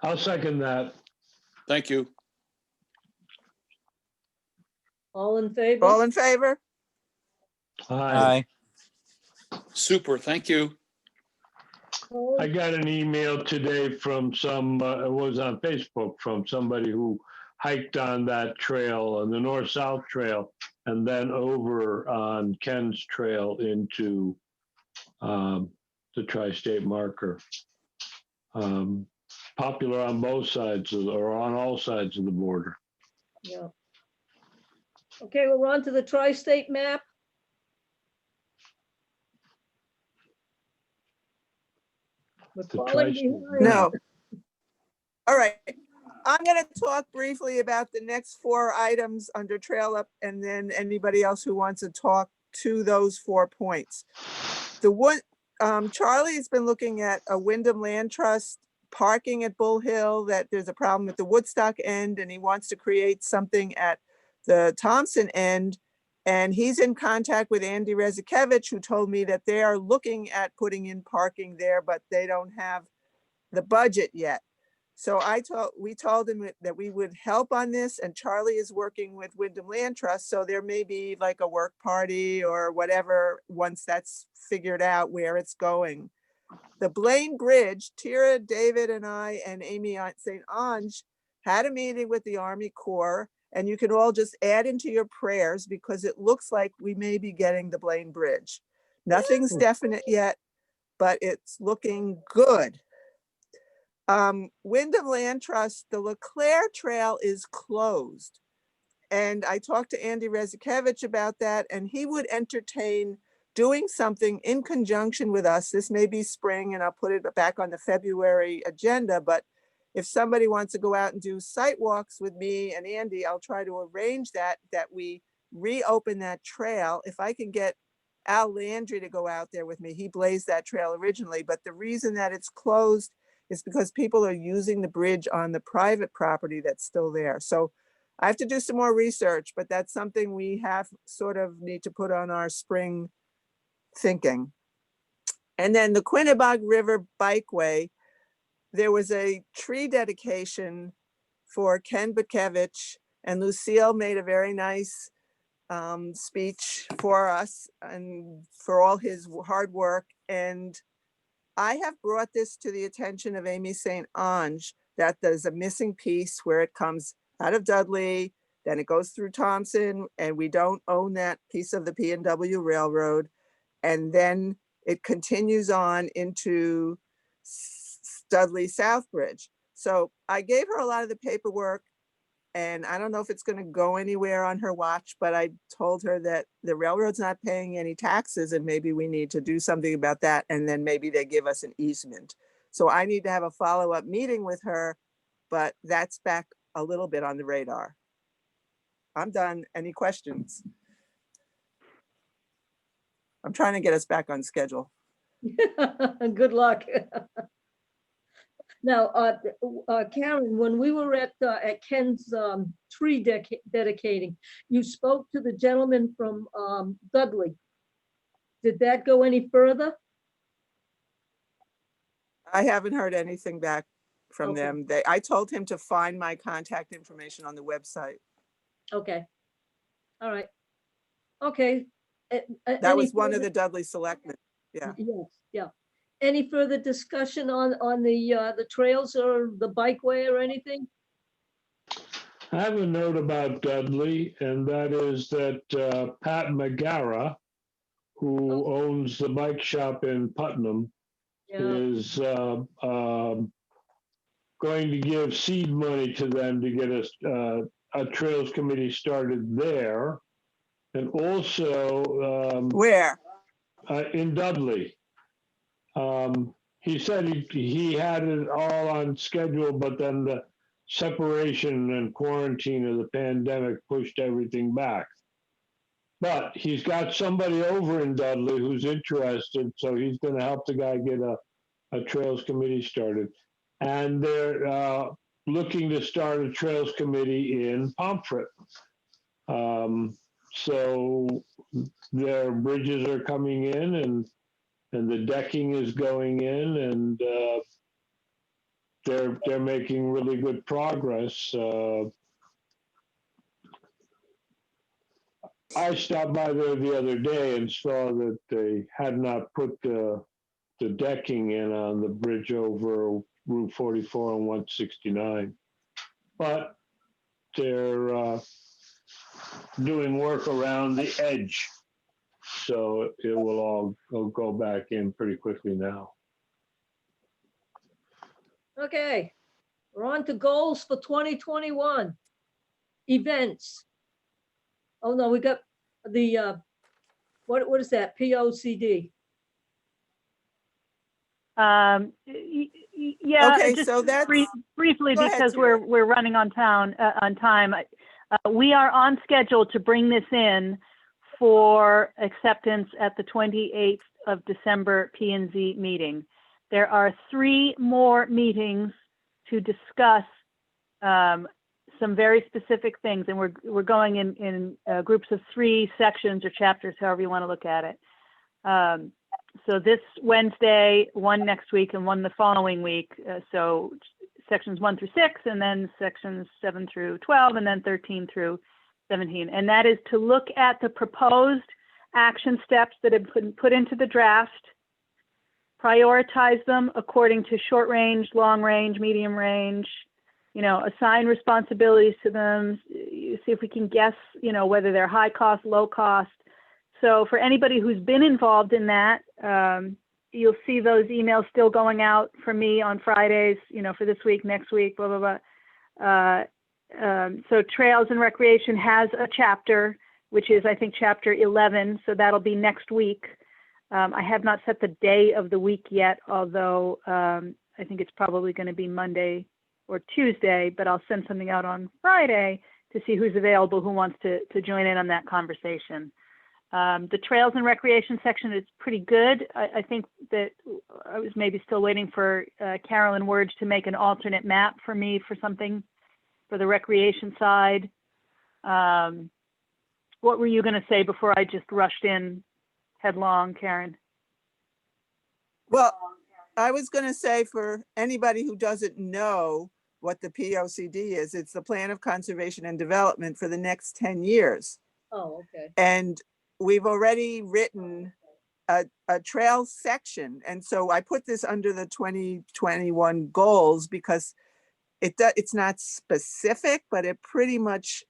I'll second that. Thank you. All in favor? All in favor? Aye. Super, thank you. I got an email today from some, it was on Facebook, from somebody who hiked on that trail, on the north-south trail, and then over on Ken's trail into the tri-state marker. Popular on both sides or on all sides of the border. Yeah. Okay, we're on to the tri-state map. We're The falling tri-state behind. No. All right. I'm going to talk briefly about the next 4 items under trail up, and then anybody else who wants to talk to those 4 points. The one, Charlie has been looking at a Wyndham Land Trust parking at Bull Hill, that there's a problem at the Woodstock end, and he wants to create something at the Thompson end. And he's in contact with Andy Rezekevich, who told me that they are looking at putting in parking there, but they don't have the budget yet. So we told him that we would help on this, and Charlie is working with Wyndham Land Trust. So there may be like a work party or whatever, once that's figured out where it's going. The Blaine Bridge, Tira, David, and I, and Amy St. Ange had a meeting with the Army Corps, and you can all just add into your prayers because it looks like we may be getting the Blaine Bridge. Nothing's definite yet, but it's looking good. Wyndham Land Trust, the Leclaire Trail is closed. And I talked to Andy Rezikevich about that, and he would entertain doing something in conjunction with us. This may be spring, and I'll put it back on the February agenda, but if somebody wants to go out and do site walks with me and Andy, I'll try to arrange that we reopen that trail. If I can get Al Landry to go out there with me, he blazed that trail originally, but the reason that it's closed is because people are using the bridge on the private property that's still there. So I have to do some more research, but that's something we have sort of need to put on our spring thinking. And then the Quinnipog River Bikeway, there was a tree dedication for Ken Bukevich, and Lucille made a very nice speech for us and for all his hard work. And I have brought this to the attention of Amy St. Ange that there's a missing piece where it comes out of Dudley, then it goes through Thompson, and we don't own that piece of the P&W Railroad. And then it continues on into Dudley Southbridge. So I gave her a lot of the paperwork, and I don't know if it's going to go anywhere on her watch, but I told her that the railroad's not paying any taxes and maybe we need to do something about that. And then maybe they give us an easement. So I need to have a follow-up meeting with her, but that's back a little bit on the radar. I'm done. Any questions? I'm trying to get us back on schedule. Good luck. Now, Karen, when we were at Ken's tree dedicating, you spoke to the gentleman from Dudley. Did that go any further? I haven't heard anything back from Okay. them. I told him to find my contact information on the website. Okay. All right. Okay. That was one of the Dudley selectmen. Yeah. Yes, yeah. Any further discussion on the trails or the bikeway or anything? I have a note about Dudley, and that is that Pat McGarrah, who owns the bike shop in Putnam, Yeah. is going to give seed money to them to get a trails committee started there. And also Where? In Dudley. He said he had it all on schedule, but then the separation and quarantine of the pandemic pushed everything back. But he's got somebody over in Dudley who's interested, so he's going to help the guy get a trails committee started. And they're looking to start a trails committee in Pomfret. So their bridges are coming in and the decking is going in, and they're making really good progress. I stopped by there the other day and saw that they had not put the decking in on the bridge over Route 44 and 169, but they're doing work around the edge. So it will all go back in pretty quickly now. Okay, we're on to goals for 2021. Events. Oh no, we got the, what is that, POCD? Yeah. Okay, just so that's- briefly, Go ahead, because Tara. we're running on time. We are on schedule to bring this in for acceptance at the 28th of December P&Z meeting. There are 3 more meetings to discuss some very specific things, and we're going in groups of 3 sections or chapters, however you want to look at it. So this Wednesday, 1 next week, and 1 the following week. So sections 1 through 6, and then sections 7 through 12, and then 13 through 17. And that is to look at the proposed action steps that have been put into the draft prioritize them according to short range, long range, medium range, assign responsibilities to them, see if we can guess, whether they're high cost, low cost. So for anybody who's been involved in that, you'll see those emails still going out for me on Fridays, for this week, next week, blah, blah, blah. So Trails and Recreation has a chapter, which is, I think, chapter 11. So that'll be next week. I have not set the day of the week yet, although I think it's probably going to be Monday or Tuesday, but I'll send something out on Friday to see who's available, who wants to join in on that conversation. The Trails and Recreation section is pretty good. I think that I was maybe still waiting for Carolyn Wurge to make an alternate map for me for something for the recreation side. What were you going to say before I just rushed in headlong, Karen? Well, I was going to say, for anybody who doesn't know what the POCD is, it's the Plan of Conservation and Development for the next 10 years. Oh, okay. And we've already written a trail section. And so I put this under the 2021 goals because it's not specific, but it pretty much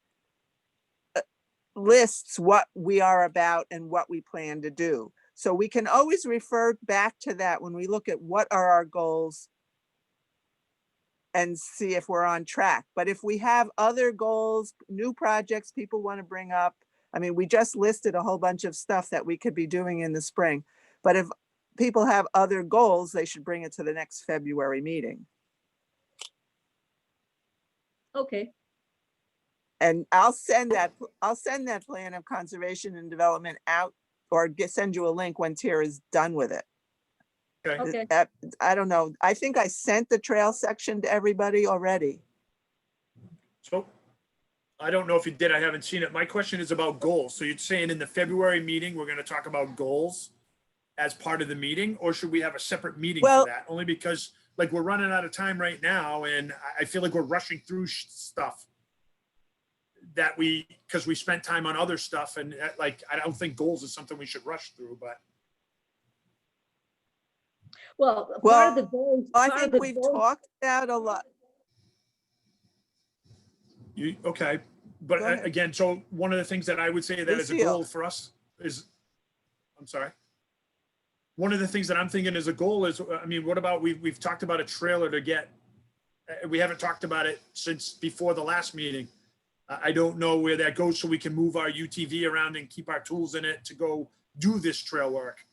lists what we are about and what we plan to do. So we can always refer back to that when we look at what are our goals and see if we're on track. But if we have other goals, new projects people want to bring up, I mean, we just listed a whole bunch of stuff that we could be doing in the spring. But if people have other goals, they should bring it to the next February meeting. Okay. And I'll send that Plan of Conservation and Development out, or send you a link when Tira's done with it. Okay. Okay. I don't know. I think I sent the trail section to everybody already. So I don't know if you did. I haven't seen it. My question is about goals. So you're saying in the February meeting, we're going to talk about goals as part of the meeting, or should we have a separate meeting Well, for that? Only because like we're running out of time right now, and I feel like we're rushing through stuff that because we spent time on other stuff, and like I don't think goals is something we should rush through. But Well, part of the well, goals. I part of think the we've goals- talked about a lot. okay, but Go ahead. again, so one of the things that I would say that is a Lucille. goal for us is, I'm sorry. One of the things that I'm thinking as a goal is, I mean, what about we've talked about a trailer to get. We haven't talked about it since before the last meeting. I don't know where that goes, so we can move our UTV around and keep our tools in it to go do this trail work.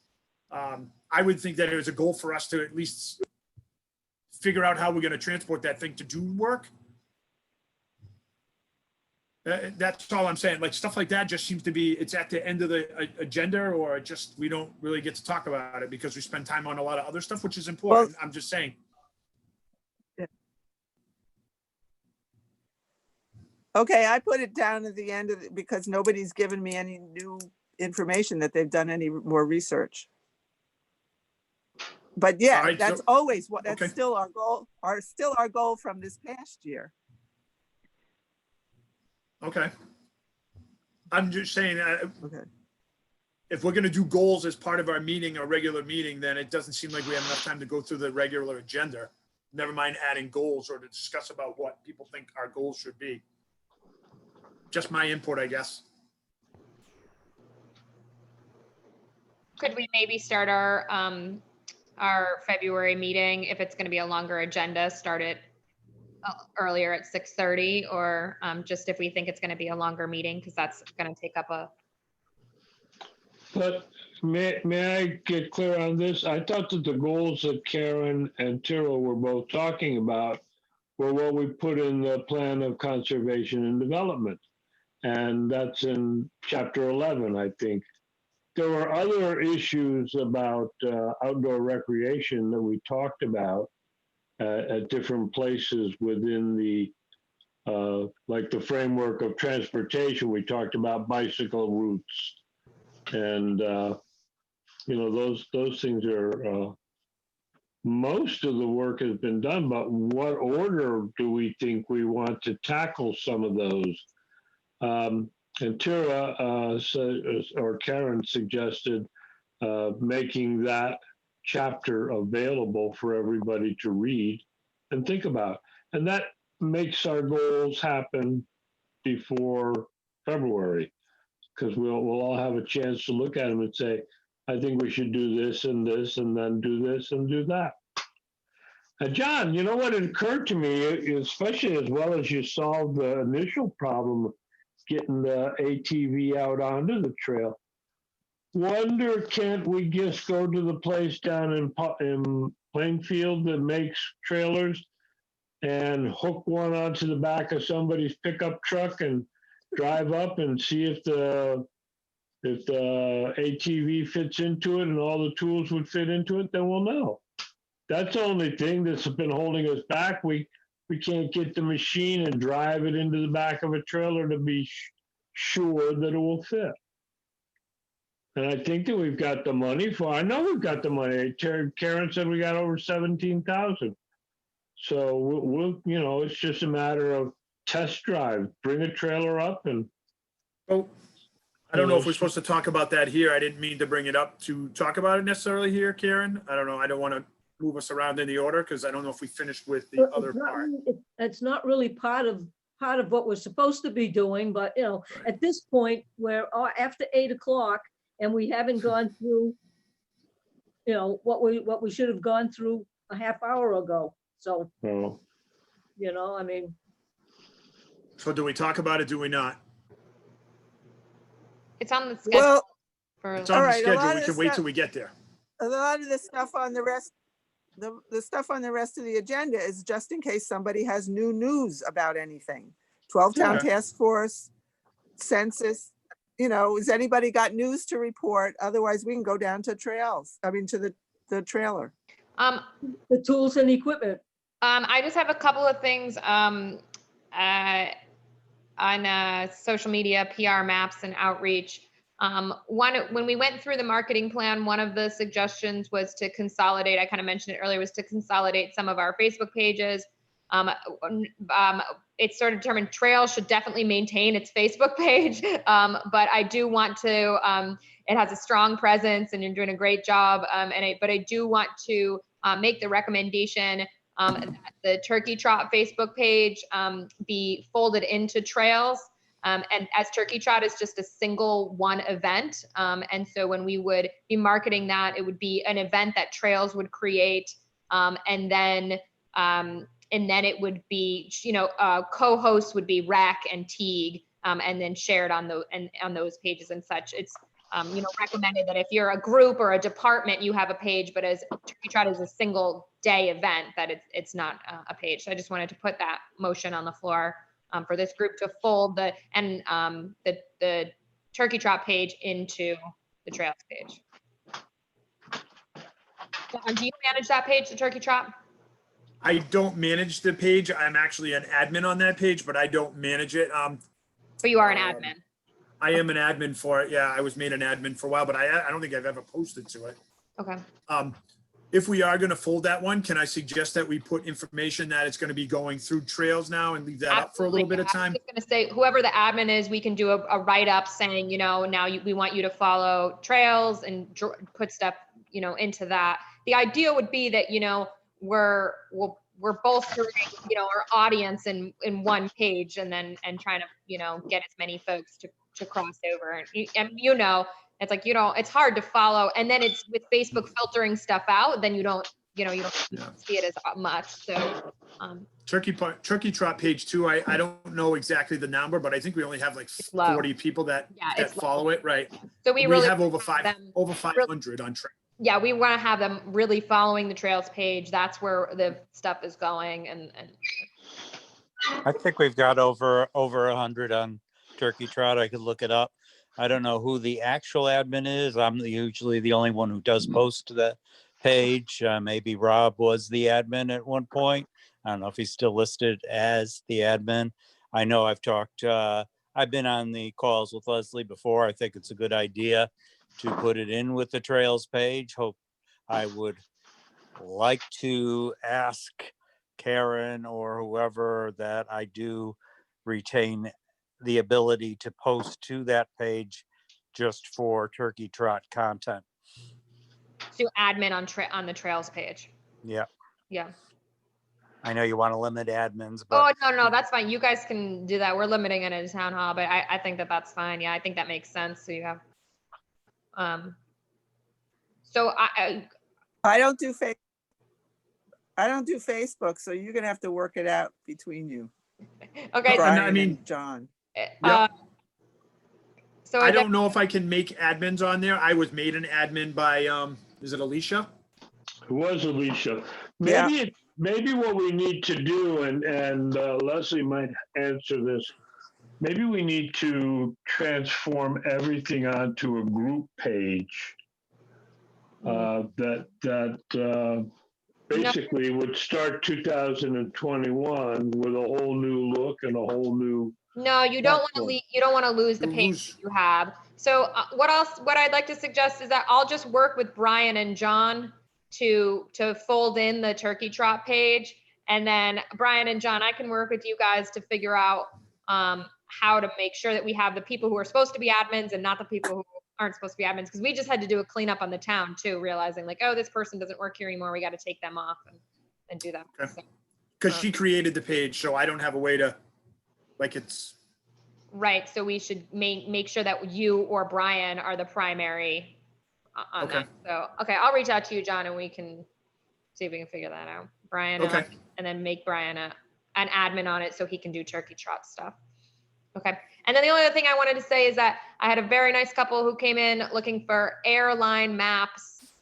I would think that it was a goal for us to at least figure out how we're going to transport that thing to do work. That's all I'm saying. Like stuff like that just seems to be, it's at the end of the agenda, or just we don't really get to talk about it because we spend time on a lot of other stuff, which is important. Well, I'm just saying. Okay, I put it down at the end of it because nobody's given me any new information that they've done any more research. But yeah, All right, that's so- always what, that's okay. still our goal, still our goal from this past year. Okay. I'm just saying, Okay. if we're going to do goals as part of our meeting, our regular meeting, then it doesn't seem like we have enough time to go through the regular agenda. Never mind adding goals or to discuss about what people think our goals should be. Just my input, I guess. Could we maybe start our February meeting, if it's going to be a longer agenda, start it earlier at 6:30, or just if we think it's going to be a longer meeting, because that's going to take up a. But may I get clear on this? I thought that the goals that Karen and Tyrrell were both talking about were what we put in the Plan of Conservation and Development. And that's in chapter 11, I think. There were other issues about outdoor recreation that we talked about at different places within the, like the framework of transportation. We talked about bicycle routes, and those things are. Most of the work has been done, but what order do we think we want to tackle some of those? And Tira or Karen suggested making that chapter available for everybody to read and think about. And that makes our goals happen before February, because we'll all have a chance to look at them and say, I think we should do this, and then do this and do that. John, you know what it occurred to me, especially as well as you solved the initial problem of getting the ATV out onto the trail. Wonder, can't we just go to the place down in Plainfield that makes trailers and hook one onto the back of somebody's pickup truck and drive up and see if the ATV fits into it and all the tools would fit into it? Then we'll know. That's the only thing that's been holding us back. We can't get the machine and drive it into the back of a trailer to be sure that it will fit. And I think that we've got the money for, I know we've got the money. Karen said we got over 17,000. So we'll, you know, it's just a matter of test drive, bring a trailer up and. Oh, I don't know if we're supposed to talk about that here. I didn't mean to bring it up to talk about it necessarily here, Karen. I don't know. I don't want to move us around in the order because I don't know if we finished with the other part. It's not really part of what we're supposed to be doing, but you know, at this point, we're after 8 o'clock and we haven't gone through, you know, what we should have gone through a half hour ago. So, you know, I mean. So do we talk about it? Do we not? It's on the schedule. Well, It's on the Alright, a lot schedule. We of can the wait stuff- till we get there. a lot of the stuff on the rest, the stuff on the rest of the agenda is just in case somebody has new news about anything. 12-town Okay. task force, census, you know, has anybody got news to report? Otherwise, we can go down to to the trailer. The tools and equipment. I just have a couple of things on social media, PR maps and outreach. One, when we went through the marketing plan, one of the suggestions was to consolidate, I kind of mentioned it earlier, was to consolidate some of our Facebook pages. It's sort of determined Trail should definitely maintain its Facebook page. But I do want to, it has a strong presence and you're doing a great job. But I do want to make the recommendation that the Turkey Trot Facebook page be folded into Trails. And as Turkey Trot is just a single one event. And so when we would be marketing that, it would be an event that Trails would create. And then it would be, you know, co-hosts would be Rack and Teague, and then shared on those pages and such. It's, you know, recommended that if you're a group or a department, you have a page, but as Turkey Trot is a single day event, that it's not a page. So I just wanted to put that motion on the floor for this group to fold the Turkey Trot page into the Trails page. Do you manage that page, the Turkey Trot? I don't manage the page. I'm actually an admin on that page, but I don't manage it. But you are an admin. I am an admin for it. Yeah, I was made an admin for a while, but I don't think I've ever posted to it. Okay. If we are going to fold that one, can I suggest that we put information that it's going to be going through Trails now and leave that up for a little bit of time? I was going to say, whoever the admin is, we can do a write-up saying, you know, now we want you to follow Trails and put stuff, you know, into that. The idea would be that, you know, we're both serving, you know, our audience in one page and trying to, you know, get as many folks to cross over. And you know, it's like, you know, it's hard to follow. And then it's with Facebook filtering stuff out, then you don't see it as much. So Turkey Trot page 2, I don't know exactly the number, but I think we only have like 40 people that follow it, right? So we really have over 500 on Trail. Yeah, we want to have them really following the Trails page. That's where the stuff is going. And I think we've got over 100 on Turkey Trot. I could look it up. I don't know who the actual admin is. I'm usually the only one who does post to the page. Maybe Rob was the admin at one point. I don't know if he's still listed as the admin. I know I've been on the calls with Leslie before. I think it's a good idea to put it in with the Trails page. I would like to ask Karen or whoever that I do retain the ability to post to that page just for Turkey Trot content. do admin on the trails page. Yeah, Yeah. I know you want to limit admins, Oh, but no, that's fine. You guys can do that. We're limiting it in town hall, but I think that that's fine. Yeah, I think that makes sense. So you have, so I don't do Facebook, so you're gonna have to work it out between you, okay. Brian I mean, and John. yeah. So I don't know if I can make admins on there. I was made an admin by, is it Alicia? It was Alicia. Yeah. Maybe what we need to do, and Leslie might answer this, maybe we need to transform everything onto a group page that basically would start 2021 with a whole new look and a whole new. No, you don't want to platform. you don't want to lose the page that you have. So what I'd like to suggest is that I'll just work with Brian and John to fold in the turkey trot page, and then Brian and John, I can work with you guys to figure out how to make sure that we have the people who are supposed to be admins and not the people who aren't supposed to be admins, because we just had to do a cleanup on the town too, realizing like, oh, this person doesn't work here anymore. We got to take them off and do that. Okay. So, Because she created the page, so I don't have a way to, like, it's. right. So we should make sure that you or Brian are the primary on Okay. that. So, okay, I'll reach out to you, John, and we can see if we can figure that out. Brian, Okay. and then make Brian an admin on it so he can do turkey trot stuff. Okay. And then the only other thing I wanted to say is that I had a very nice couple who came in looking for airline maps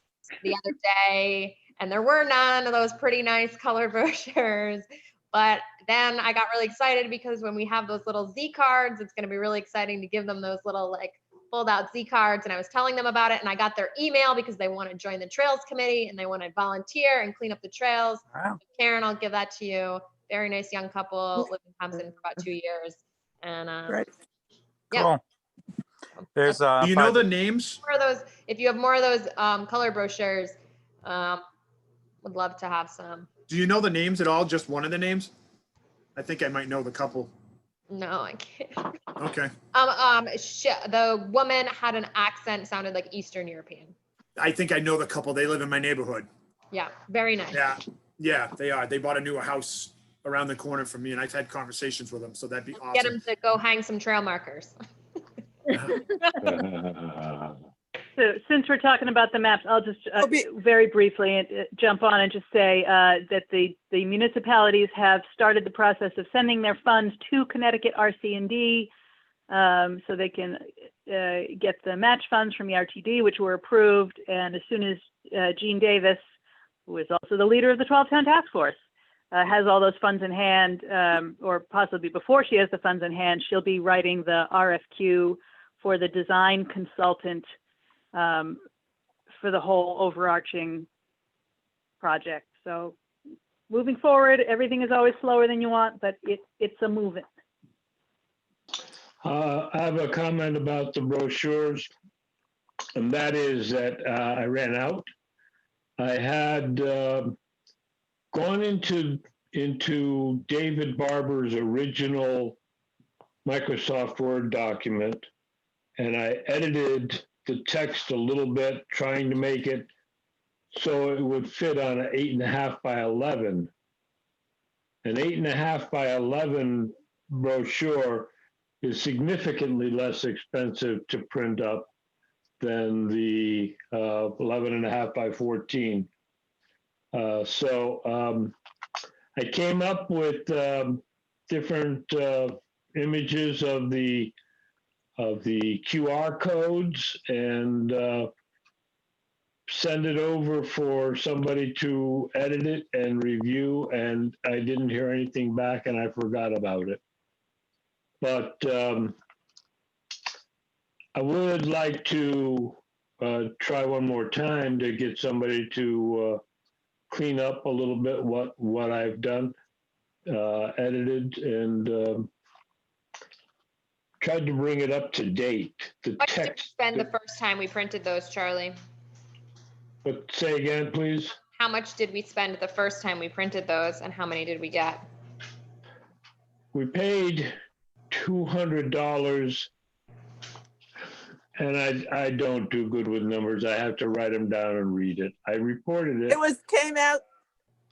the other day, and there were none of those pretty nice color brochures. But then I got really excited because when we have those little Z cards, it's going to be really exciting to give them those little like fold out Z cards. And I was telling them about it, and I got their email because they want to join the trails committee and they want to volunteer and clean up the trails. wow. Karen, I'll give that to you. Very nice young couple, lived in Thompson for about 2 years. And Right. yeah. Cool. There's Do you know the names? More of those, if you have more of those color brochures, would love to have some. Do you know the names at all? Just one of the names? I think I might know the couple. No, I can't. Okay. The woman had an accent, sounded like Eastern European. I think I know the couple. They live in my neighborhood. Yeah, very nice. Yeah, they are. They bought a new house around the corner from me, and I've had conversations with them, so that'd be awesome. Get them to go hang some trail markers. So since we're talking about the maps, I'll just very briefly jump on and just say that the municipalities have started the process of sending their funds to Connecticut RC&D so they can get the match funds from the RTD, which were approved. And as soon as Jean Davis, who is also the leader of the 12-Town Task Force, has all those funds in hand, or possibly before she has the funds in hand, she'll be writing the RFQ for the design consultant for the whole overarching project. So moving forward, everything is always slower than you want, but it's a moving. I have a comment about the brochures, and that is that I ran out. I had gone into David Barber's original Microsoft Word document, and I edited the text a little bit, trying to make it so it would fit on an 8.5 by 11. An 8.5 by 11 brochure is significantly less expensive to print up than the 11.5 by 14. So I came up with different images of the QR codes and send it over for somebody to edit it and review, and I didn't hear anything back and I forgot about it. But I would like to try one more time to get somebody to clean up a little bit what I've done, edited, and tried to bring it up to date. The What did you text. spend the first time we printed those, Charlie? But say again, please. How much did we spend the first time we printed those, and how many did we get? We paid $200, And I don't do good with numbers. I have to write them down and read it. I reported it.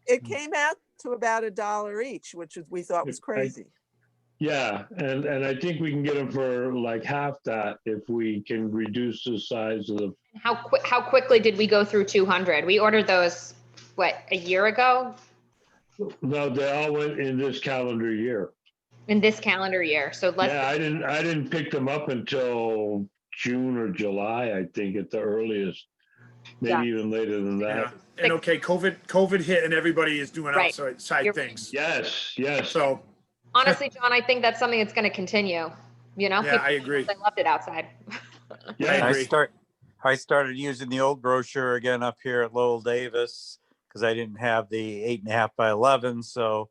It came out to about $1 each, which we thought was crazy. Yeah, and I think we can get them for like half that if we can reduce the size of the. How quickly did we go through 200? We ordered those, what, a year ago? No, they all went in this calendar year. In this calendar year, so less. Yeah, I didn't pick them up until June or July, I think at the earliest. Maybe even later than Yeah. that. And okay, COVID hit and everybody is doing Right. outside You're- things. Yes. So, Honestly, John, I think that's something that's going to continue. You know, yeah, I agree. They loved it outside. Yeah, I agree. I started using the old brochure again up here at Lowell Davis because I didn't have the 8.5 by 11. So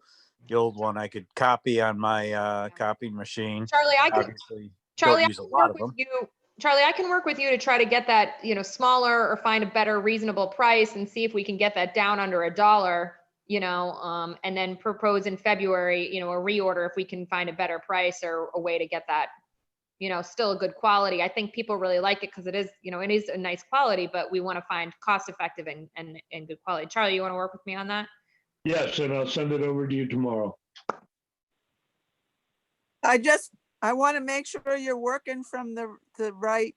the old one I could copy on my copying machine. Charlie, Obviously, Charlie, don't use a lot of them. Charlie, I can work with you to try to get that, smaller or find a better reasonable price and see if we can get that down under $1, and then propose in February, a reorder if we can find a better price or a way to get that, still a good quality. I think people really like it because it is a nice quality, but we want to find cost effective and good quality. Charlie, you want to work with me on that? Yes, and I'll send it over to you tomorrow. I want to make sure you're working from the right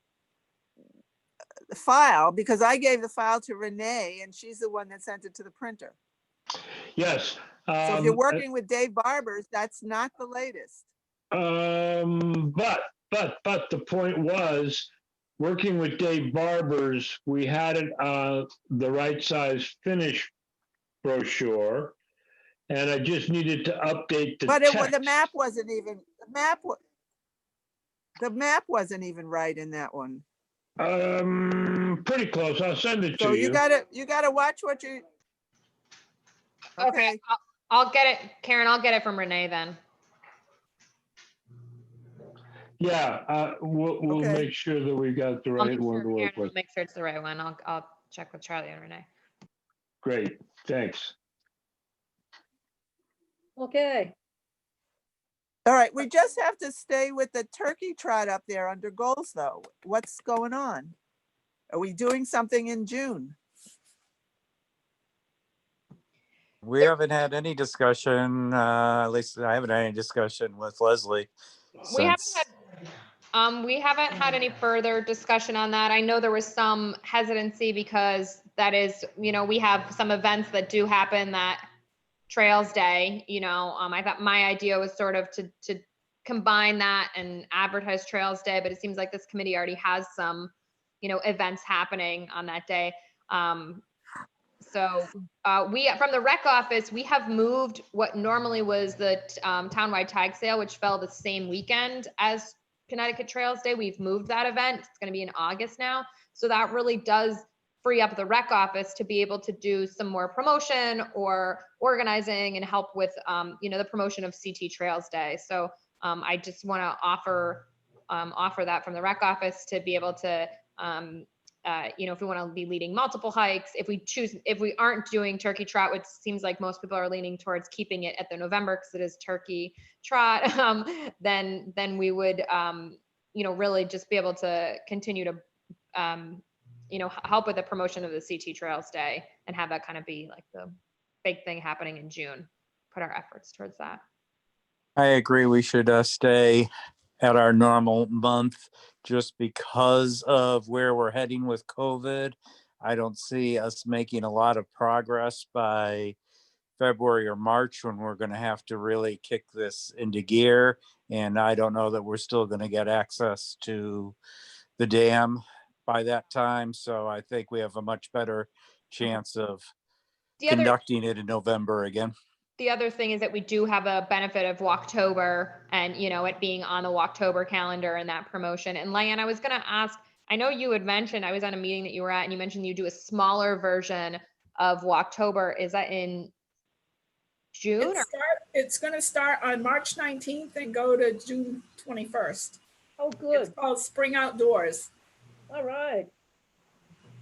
file, because I gave the file to Renee and she's the one that sent it to the printer. Yes. So if you're working with Dave Barber's, that's not the latest. But the point was, working with Dave Barber's, we had it the right size finish brochure, and I just needed to update the But text. the map wasn't even right in that one. Pretty close. I'll send it So to you. you gotta watch what you. Okay. I'll get it, Karen. I'll get it from Renee then. Yeah, we'll Okay. make sure that we got the right one to work with. Make sure it's the right one. I'll check with Charlie and Renee. Great, thanks. Okay. All right, we just have to stay with the turkey trot up there under goals though. What's going on? Are we doing something in June? We haven't had any discussion, at least I haven't had any discussion with Leslie. We haven't since- we haven't had any further discussion on that. I know there was some hesitancy because that is, we have some events that do happen that Trails Day, I thought my idea was sort of to combine that and advertise Trails Day, but it seems like this committee already has some, events happening on that day. So we, from the rec office, we have moved what normally was the townwide tag sale, which fell the same weekend as Connecticut Trails Day. We've moved that event. It's going to be in August now. So that really does free up the rec office to be able to do some more promotion or organizing and help with, the promotion of CT Trails Day. So I just want to offer that from the rec office to be able to, if we want to be leading multiple hikes, if we aren't doing turkey trot, which seems like most people are leaning towards keeping it at the November because it is turkey trot, then we would, really just be able to continue to, help with the promotion of the CT Trails Day and have that kind of be like the big thing happening in June. Put our efforts towards that. I agree. We should stay at our normal month just because of where we're heading with COVID. I don't see us making a lot of progress by February or March when we're going to have to really kick this into gear. And I don't know that we're still going to get access to the dam by that time. So I think we have a much better chance of conducting it in November again. The other thing is that we do have a benefit of Walktober and, it being on the Walktober calendar and that promotion. And Leanne, I was going to ask, I know you had mentioned, I was on a meeting that you were at and you mentioned you do a smaller version of Walktober. Is that in June? It's going to start on March 19th and go to June 21st. Oh, good. It's called Spring Outdoors. All right.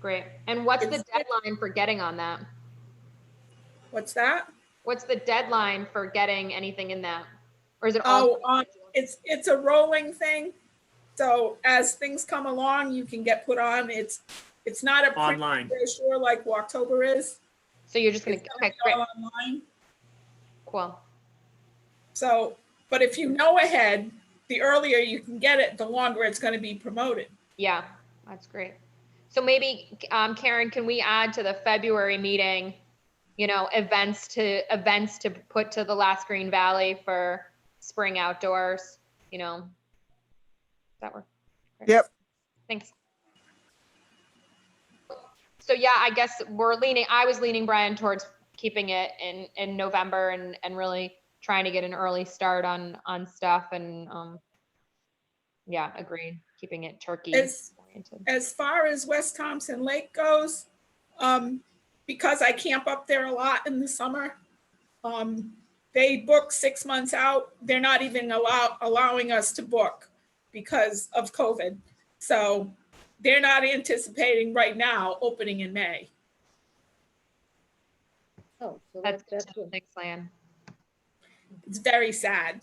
Great. And what's the deadline for getting on that? What's that? What's the deadline for getting anything in that? Or is it all? It's a rolling thing. So as things come along, you can get put on. It's not a print Online. brochure like Walktober is. So you're just gonna, It's gonna okay, be great, all online. cool. So, but if you know ahead, the earlier you can get it, the longer it's going to be promoted. Yeah, that's great. So maybe, Karen, can we add to the February meeting, you know, events to put to the last Green Valley for spring outdoors, you know? Does that work? Great. Yep. Thanks. So yeah, I guess I was leaning, Brian, towards keeping it in November and really trying to get an early start on stuff and, yeah, agreed, keeping it turkey oriented. As far as West Thompson Lake goes, because I camp up there a lot in the summer, they book 6 months out. They're not even allowing us to book because of COVID. So they're not anticipating right now opening in May. Oh, so That's that's good. good. Thanks, Lan. It's very sad.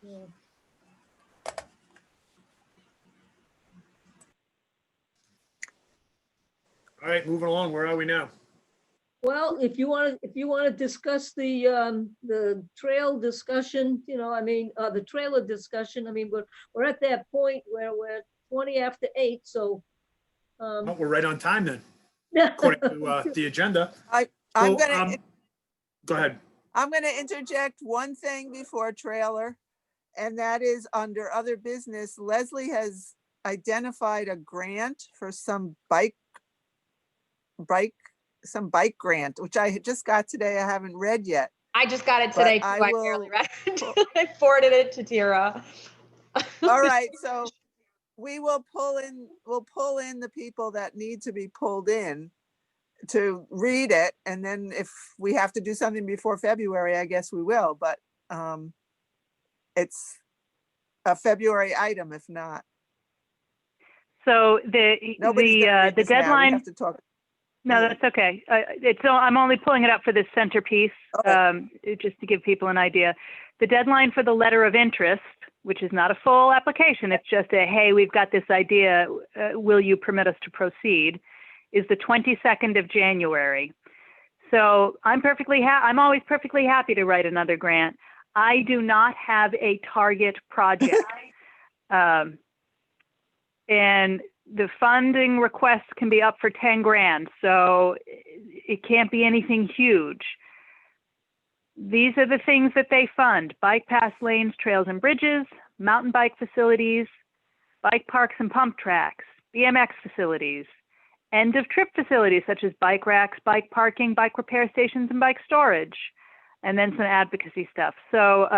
Yeah. All right, moving along. Where are we now? Well, if you want to discuss the trail discussion, you know, I mean, the trailer discussion, I mean, we're at that point where we're 20 after 8, so. Oh, we're right on time then, according to the agenda. I'm So, gonna, go ahead. I'm gonna interject one thing before trailer, and that is under other business, Leslie has identified a grant for some bike grant, which I just got today. I haven't read yet. I just got it But today too. I I will barely read it. I forwarded it to Tira. All right, so we'll pull in the people that need to be pulled in to read it. And then if we have to do something before February, I guess we will, but it's a February item if not. So Nobody's gonna read the this now. We deadline. have to talk. No, that's okay. I'm only pulling it up for this centerpiece, just to give people an idea. The deadline for the letter of interest, which is not a full application, it's just a, hey, we've got this idea, will you permit us to proceed, is the 22nd of January. So I'm always perfectly happy to write another grant. I do not have a target project. And the funding requests can be up for 10 grand, so it can't be anything huge. These are the things that they fund: bike paths, lanes, trails and bridges, mountain bike facilities, bike parks and pump tracks, BMX facilities, end of trip facilities such as bike racks, bike parking, bike repair stations, and bike storage, and then some advocacy stuff. So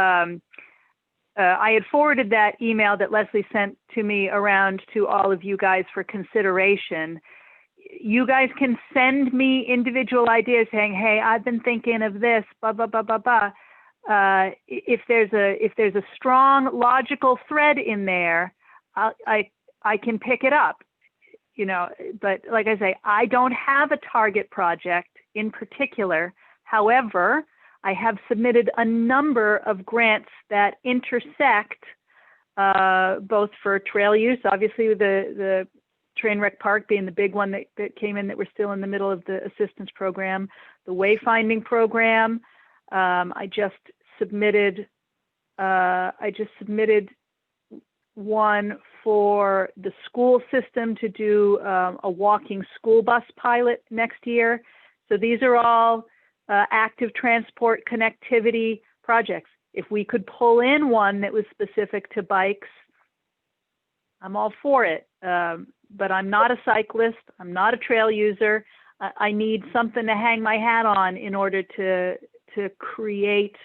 I had forwarded that email that Leslie sent to me around to all of you guys for consideration. You guys can send me individual ideas saying, hey, I've been thinking of this, blah, blah, blah, blah, blah. If there's a strong logical thread in there, I can pick it up, you know, but like I say, I don't have a target project in particular. However, I have submitted a number of grants that intersect both for trail use, obviously the train wreck park being the big one that came in that we're still in the middle of the assistance program, the wayfinding program. I just submitted one for the school system to do a walking school bus pilot next year. So these are all active transport connectivity projects. If we could pull in one that was specific to bikes, I'm all for it. But I'm not a cyclist. I'm not a trail user. I need something to hang my hat on in order to create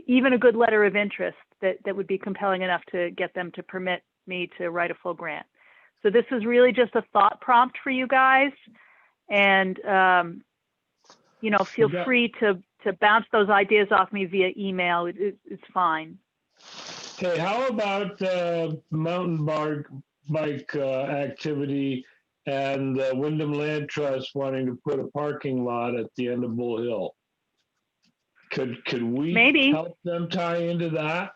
even a good letter of interest that would be compelling enough to get them to permit me to write a full grant. So this is really just a thought prompt for you guys. And you know, feel free to bounce those ideas off me via email. It's fine. Hey, how about mountain bike activity and the Wyndham Land Trust wanting to put a parking lot at the end of Bull Hill? Could we Maybe help them tie into that?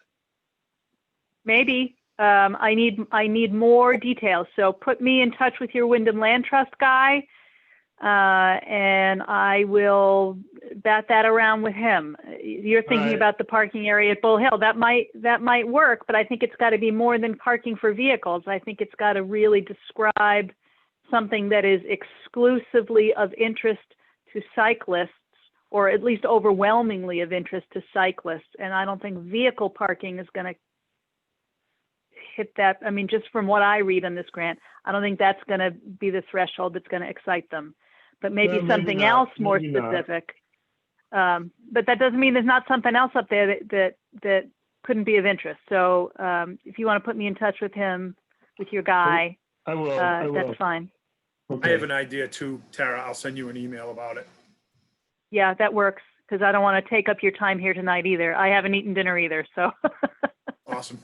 maybe. I need more details. So put me in touch with your Wyndham Land Trust guy, and I will bat that around with him. You're thinking Right. about the parking area at Bull Hill. That might work, but I think it's got to be more than parking for vehicles. I think it's got to really describe something that is exclusively of interest to cyclists, or at least overwhelmingly of interest to cyclists. And I don't think vehicle parking is going to hit that. I mean, just from what I read on this grant, I don't think that's going to be the threshold that's going to excite them. But maybe Well, maybe something not. else more Maybe not. specific. But that doesn't mean there's not something else up there that couldn't be of interest. So if you want to put me in touch with him, with your guy, I will. I will. that's fine. I Okay. have an idea too, Tara. I'll send you an email about it. Yeah, that works, because I don't want to take up your time here tonight either. I haven't eaten dinner either, so. Awesome.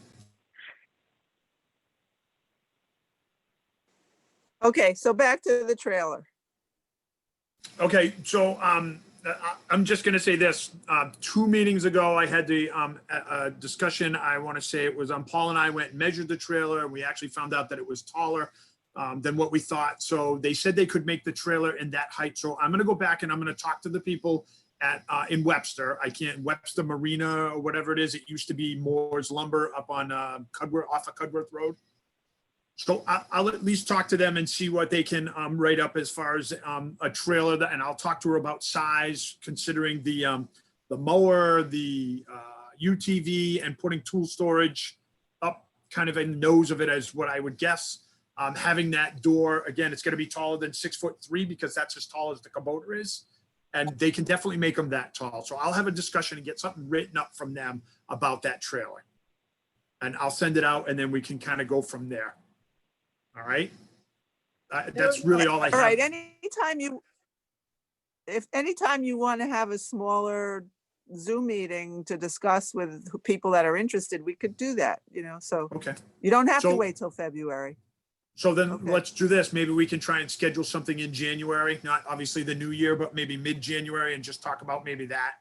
Okay, so back to the trailer. Okay, so I'm just gonna say this. 2 meetings ago, I had the a discussion. I want to say it was Paul and I went and measured the trailer, and we actually found out that it was taller than what we thought. So they said they could make the trailer in that height. So I'm gonna go back and I'm gonna talk to the people at in Webster. Webster Marina or whatever it is. It used to be Moore's Lumber up on Cudworth, off of Cudworth Road. So I'll at least talk to them and see what they can write up as far as a trailer, and I'll talk to her about size, considering the mower, the UTV, and putting tool storage up kind of in the nose of it as what I would guess. Having that door, again, it's going to be taller than 6'3" because that's as tall as the Kubota is, and they can definitely make them that tall. So I'll have a discussion and get something written up from them about that trailer, and I'll send it out, and then we can kind of go from there. All right. That's really all I have. All right, anytime you want to have a smaller Zoom meeting to discuss with people that are interested, we could do that, so Okay. you don't have to So- wait till February. So then Okay. let's do this. Maybe we can try and schedule something in January, not obviously the new year, but maybe mid-January, and just talk about maybe that.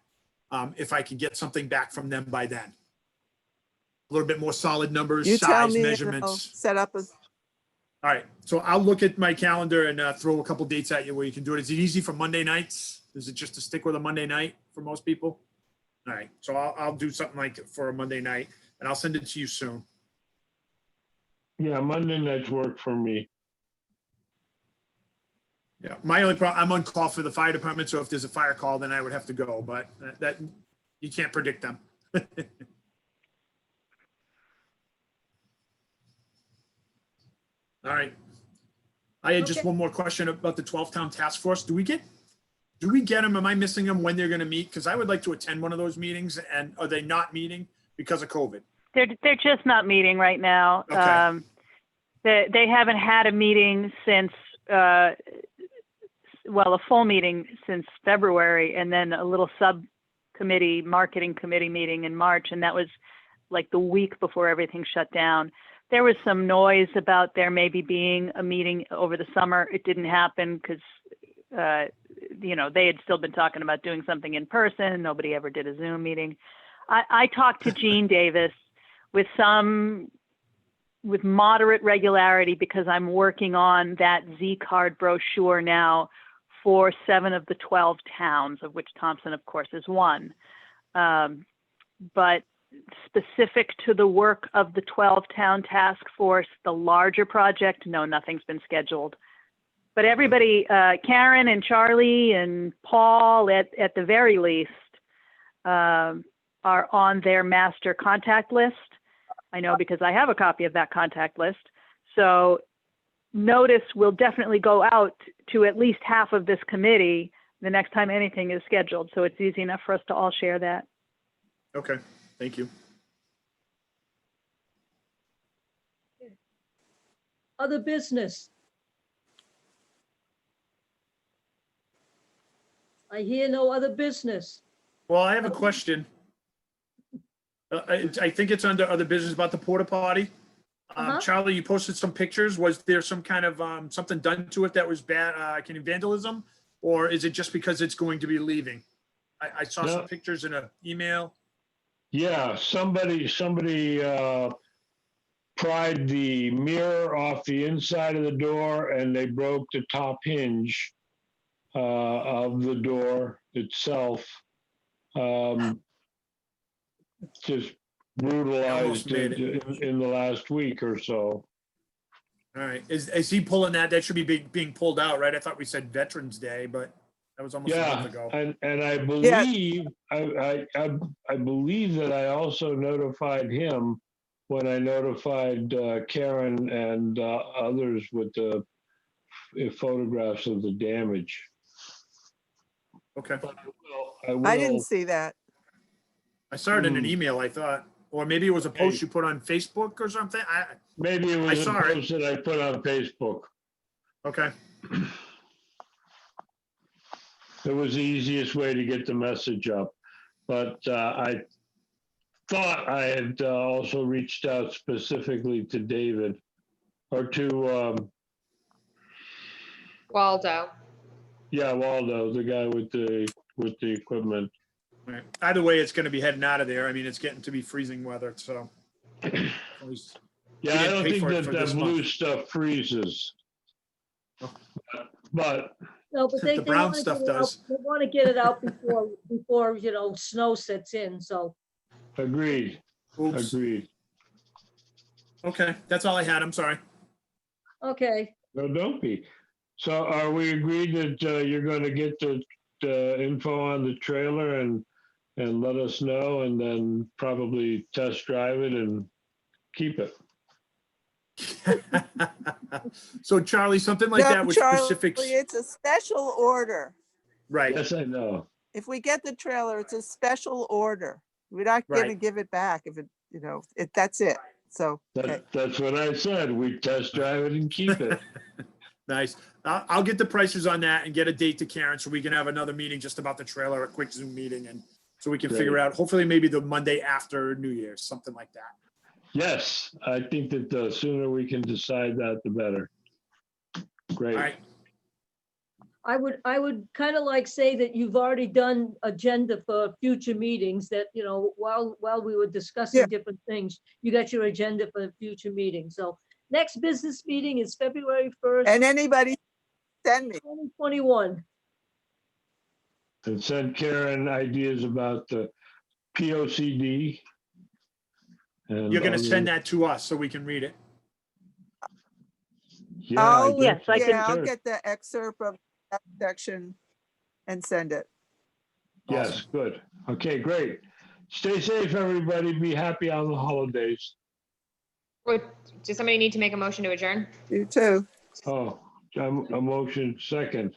If I can get something back from them by then. A little bit more solid numbers, You tell size, me, and I'll measurements. set up a, All right, so I'll look at my calendar and throw a couple dates at you where you can do it. Is it easy for Monday nights? Is it just to stick with a Monday night for most people? All right, so I'll do something like it for a Monday night, and I'll send it to you soon. Yeah, Monday nights work for me. Yeah, my only problem, I'm on call for the fire department, so if there's a fire call, then I would have to go, but that, you can't predict them. All right. I had just Okay. one more question about the 12-town task force. Do we get them? Am I missing them when they're going to meet? Because I would like to attend one of those meetings, and are they not meeting because of COVID? They're just not meeting right now. Okay. They haven't had a meeting since, a full meeting since February, and then a little subcommittee, marketing committee meeting in March, and that was like the week before everything shut down. There was some noise about there maybe being a meeting over the summer. It didn't happen because, they had still been talking about doing something in person. Nobody ever did a Zoom meeting. I talked to Gene Davis with moderate regularity because I'm working on that Z-card brochure now for 7 of the 12 towns, of which Thompson, of course, is one. But specific to the work of the 12-town task force, the larger project, no, nothing's been scheduled. But everybody, Karen and Charlie and Paul, at the very least, are on their master contact list. I know because I have a copy of that contact list. So notice will definitely go out to at least half of this committee the next time anything is scheduled. So it's easy enough for us to all share that. Okay, thank you. Other business. I hear no other business. Well, I have a question. I think it's under other business about the porta potty. Uh-huh. Charlie, you posted some pictures. Was there some kind of something done to it that was bad, vandalism? Or is it just because it's going to be leaving? I saw No. some pictures in an email. Yeah, somebody pried the mirror off the inside of the door and they broke the top hinge of the door itself. Just brutalized made it in the last week or so. All right, is he pulling that? That should be being pulled out, right? I thought we said Veterans Day, but that was almost a Yeah, month ago. and I believe I believe that I also notified him when I notified Karen and others with the photographs of the damage. Okay, I didn't see that. I saw it in an email, I thought, or maybe it was a post you put on Facebook or something. Maybe it was a saw it. post that I put on Facebook. Okay, It was the easiest way to get the message up. But I thought I had also reached out specifically to David or to, Waldo. yeah, Waldo, the guy with the equipment. all right. Either way, it's gonna be heading out of there. I mean, it's getting to be freezing weather, so. at least- Yeah, I didn't don't pay think for it that for that this blue month. stuff freezes. Oh. But No, but The brown stuff does. They want to get it out before, you know, snow sets in, so. agreed, Oops. agreed. Okay, that's all I had. I'm sorry. Okay, No, don't be. So are we agreed that you're going to get the info on the trailer and let us know and then probably test drive it and keep it? So Charlie, something like No, that with Charlie, specifics, it's a special order. right? Yes, I know. If we get the trailer, it's a special order. We're not gonna Right. give it back if it, you know, that's it. So, okay. That's what I said. We test drive it and keep it. Nice. I'll get the prices on that and get a date to Karen so we can have another meeting just about the trailer, a quick Zoom meeting, and so we can figure Great. out, hopefully maybe the Monday after New Year's, something like that. Yes, I think that the sooner we can decide that, the better. Great. All right. I would kind of like say that you've already done agenda for future meetings that, you know, while we were discussing Yeah. different things, you got your agenda for the future meeting. So next business meeting is February 1st, And anybody send me. 2021. And send Karen ideas about the POCD. And You're gonna send other- that to us so we can read it. Yeah, I I'll, guess Yes, I so. can- I'll Sure. get the excerpt of that section and send it. Yes, good. Okay, great. Stay safe, everybody. Be happy on the holidays. Does somebody need to make a motion to adjourn? You too. Oh, a motion second.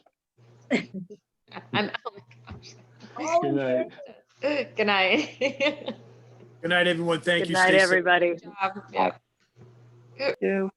I'm, Oh, Good night. good night. Good night, everyone. Thank Good you. night, Stay safe. everybody. Yeah. You.